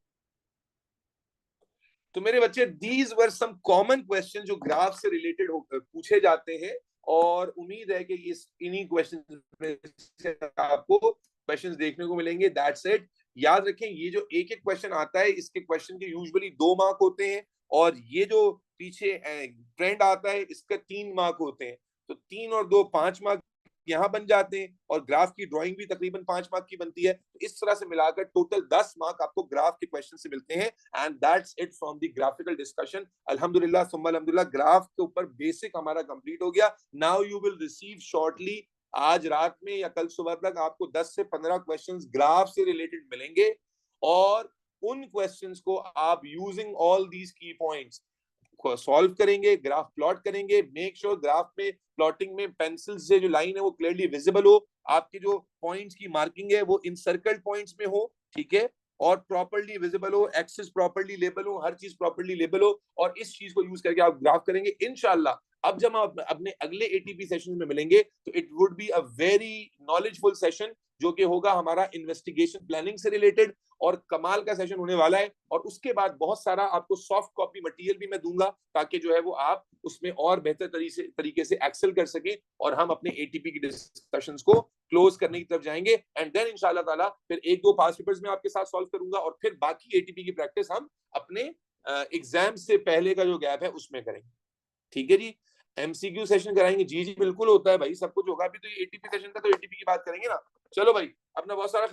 A: तो मेरे बच्चे, these were some common question जो ग्राफ से रिलेटेड पूछे जाते हैं, और उम्मीद है कि इन्हीं क्वेश्चन में से आपको क्वेश्चंस देखने को मिलेंगे। That's it. याद रखें, ये जो एक एक क्वेश्चन आता है, इसके क्वेश्चन के यूजुअली 2 मार्क होते हैं, और ये जो पीछे ट्रेंड आता है इसका 3 मार्क होते हैं। तो 3 और 2 5 मार्क यहाँ बन जाते हैं, और ग्राफ की ड्राइंग भी तकरीबन 5 मार्क की बनती है। तो इस तरह से मिलाकर टोटल 10 मार्क आपको ग्राफ के क्वेश्चन से मिलते हैं। And that's it from the graphical discussion. अल्हम्दुलिल्लाह सुम्मा अल्हम्दुलिल्लाह, ग्राफ के ऊपर बेसिक हमारा कंप्लीट हो गया। Now you will receive shortly, आज रात में या कल सुबह तक आपको 10 से 15 क्वेश्चंस ग्राफ से रिलेटेड मिलेंगे, और उन क्वेश्चंस को आप यूजिंग ऑल दीज की पॉइंट्स सॉल्व करेंगे, ग्राफ प्लॉट करेंगे। मेक श्योर ग्राफ में प्लॉटिंग में पेंसिल से जो लाइन है वो क्लियरली विजिबल हो, आपके जो पॉइंट्स की मार्किंग है वो इंसर्कल्ड पॉइंट्स में हो, ठीक है, और प्रॉपर्ली विजिबल हो, एक्सिस प्रॉपर्ली लेबल हो, हर चीज प्रॉपर्ली लेबल हो, और इस चीज को यूज करके आप ग्राफ करेंगे इंशाल्लाह। अब जब हम अपने अगले एटीपी सेशन में मिलेंगे तो it would be a very knowledgeful session, जो कि होगा हमारा इन्वेस्टिगेशन प्लानिंग से रिलेटेड, और कमाल का सेशन होने वाला है। और उसके बाद बहुत सारा आपको सॉफ्ट कॉपी मटेरियल भी मैं दूंगा, ताकि जो है वो आप उसमें और बेहतर तरीके से एक्सेल कर सके, और हम अपने एटीपी की डिस्कशंस को क्लोज करने की तरफ जाएंगे। एंड देन इंशाल्लाह ताला फिर 1-2 पास पेपर्स में आपके साथ सॉल्व करूंगा, और फिर बाकी एटीपी की प्रैक्टिस हम अपने एग्जाम से पहले का जो गैप है उसमें करेंगे। ठीक है जी। एमसीक्यू सेशन कराएंगे, जी जी बिल्कुल होता है भाई, सब कुछ होगा। अभी तो एटीपी सेशन था तो एटीपी की बात करेंगे ना। चलो भाई, अपना बहुत सारा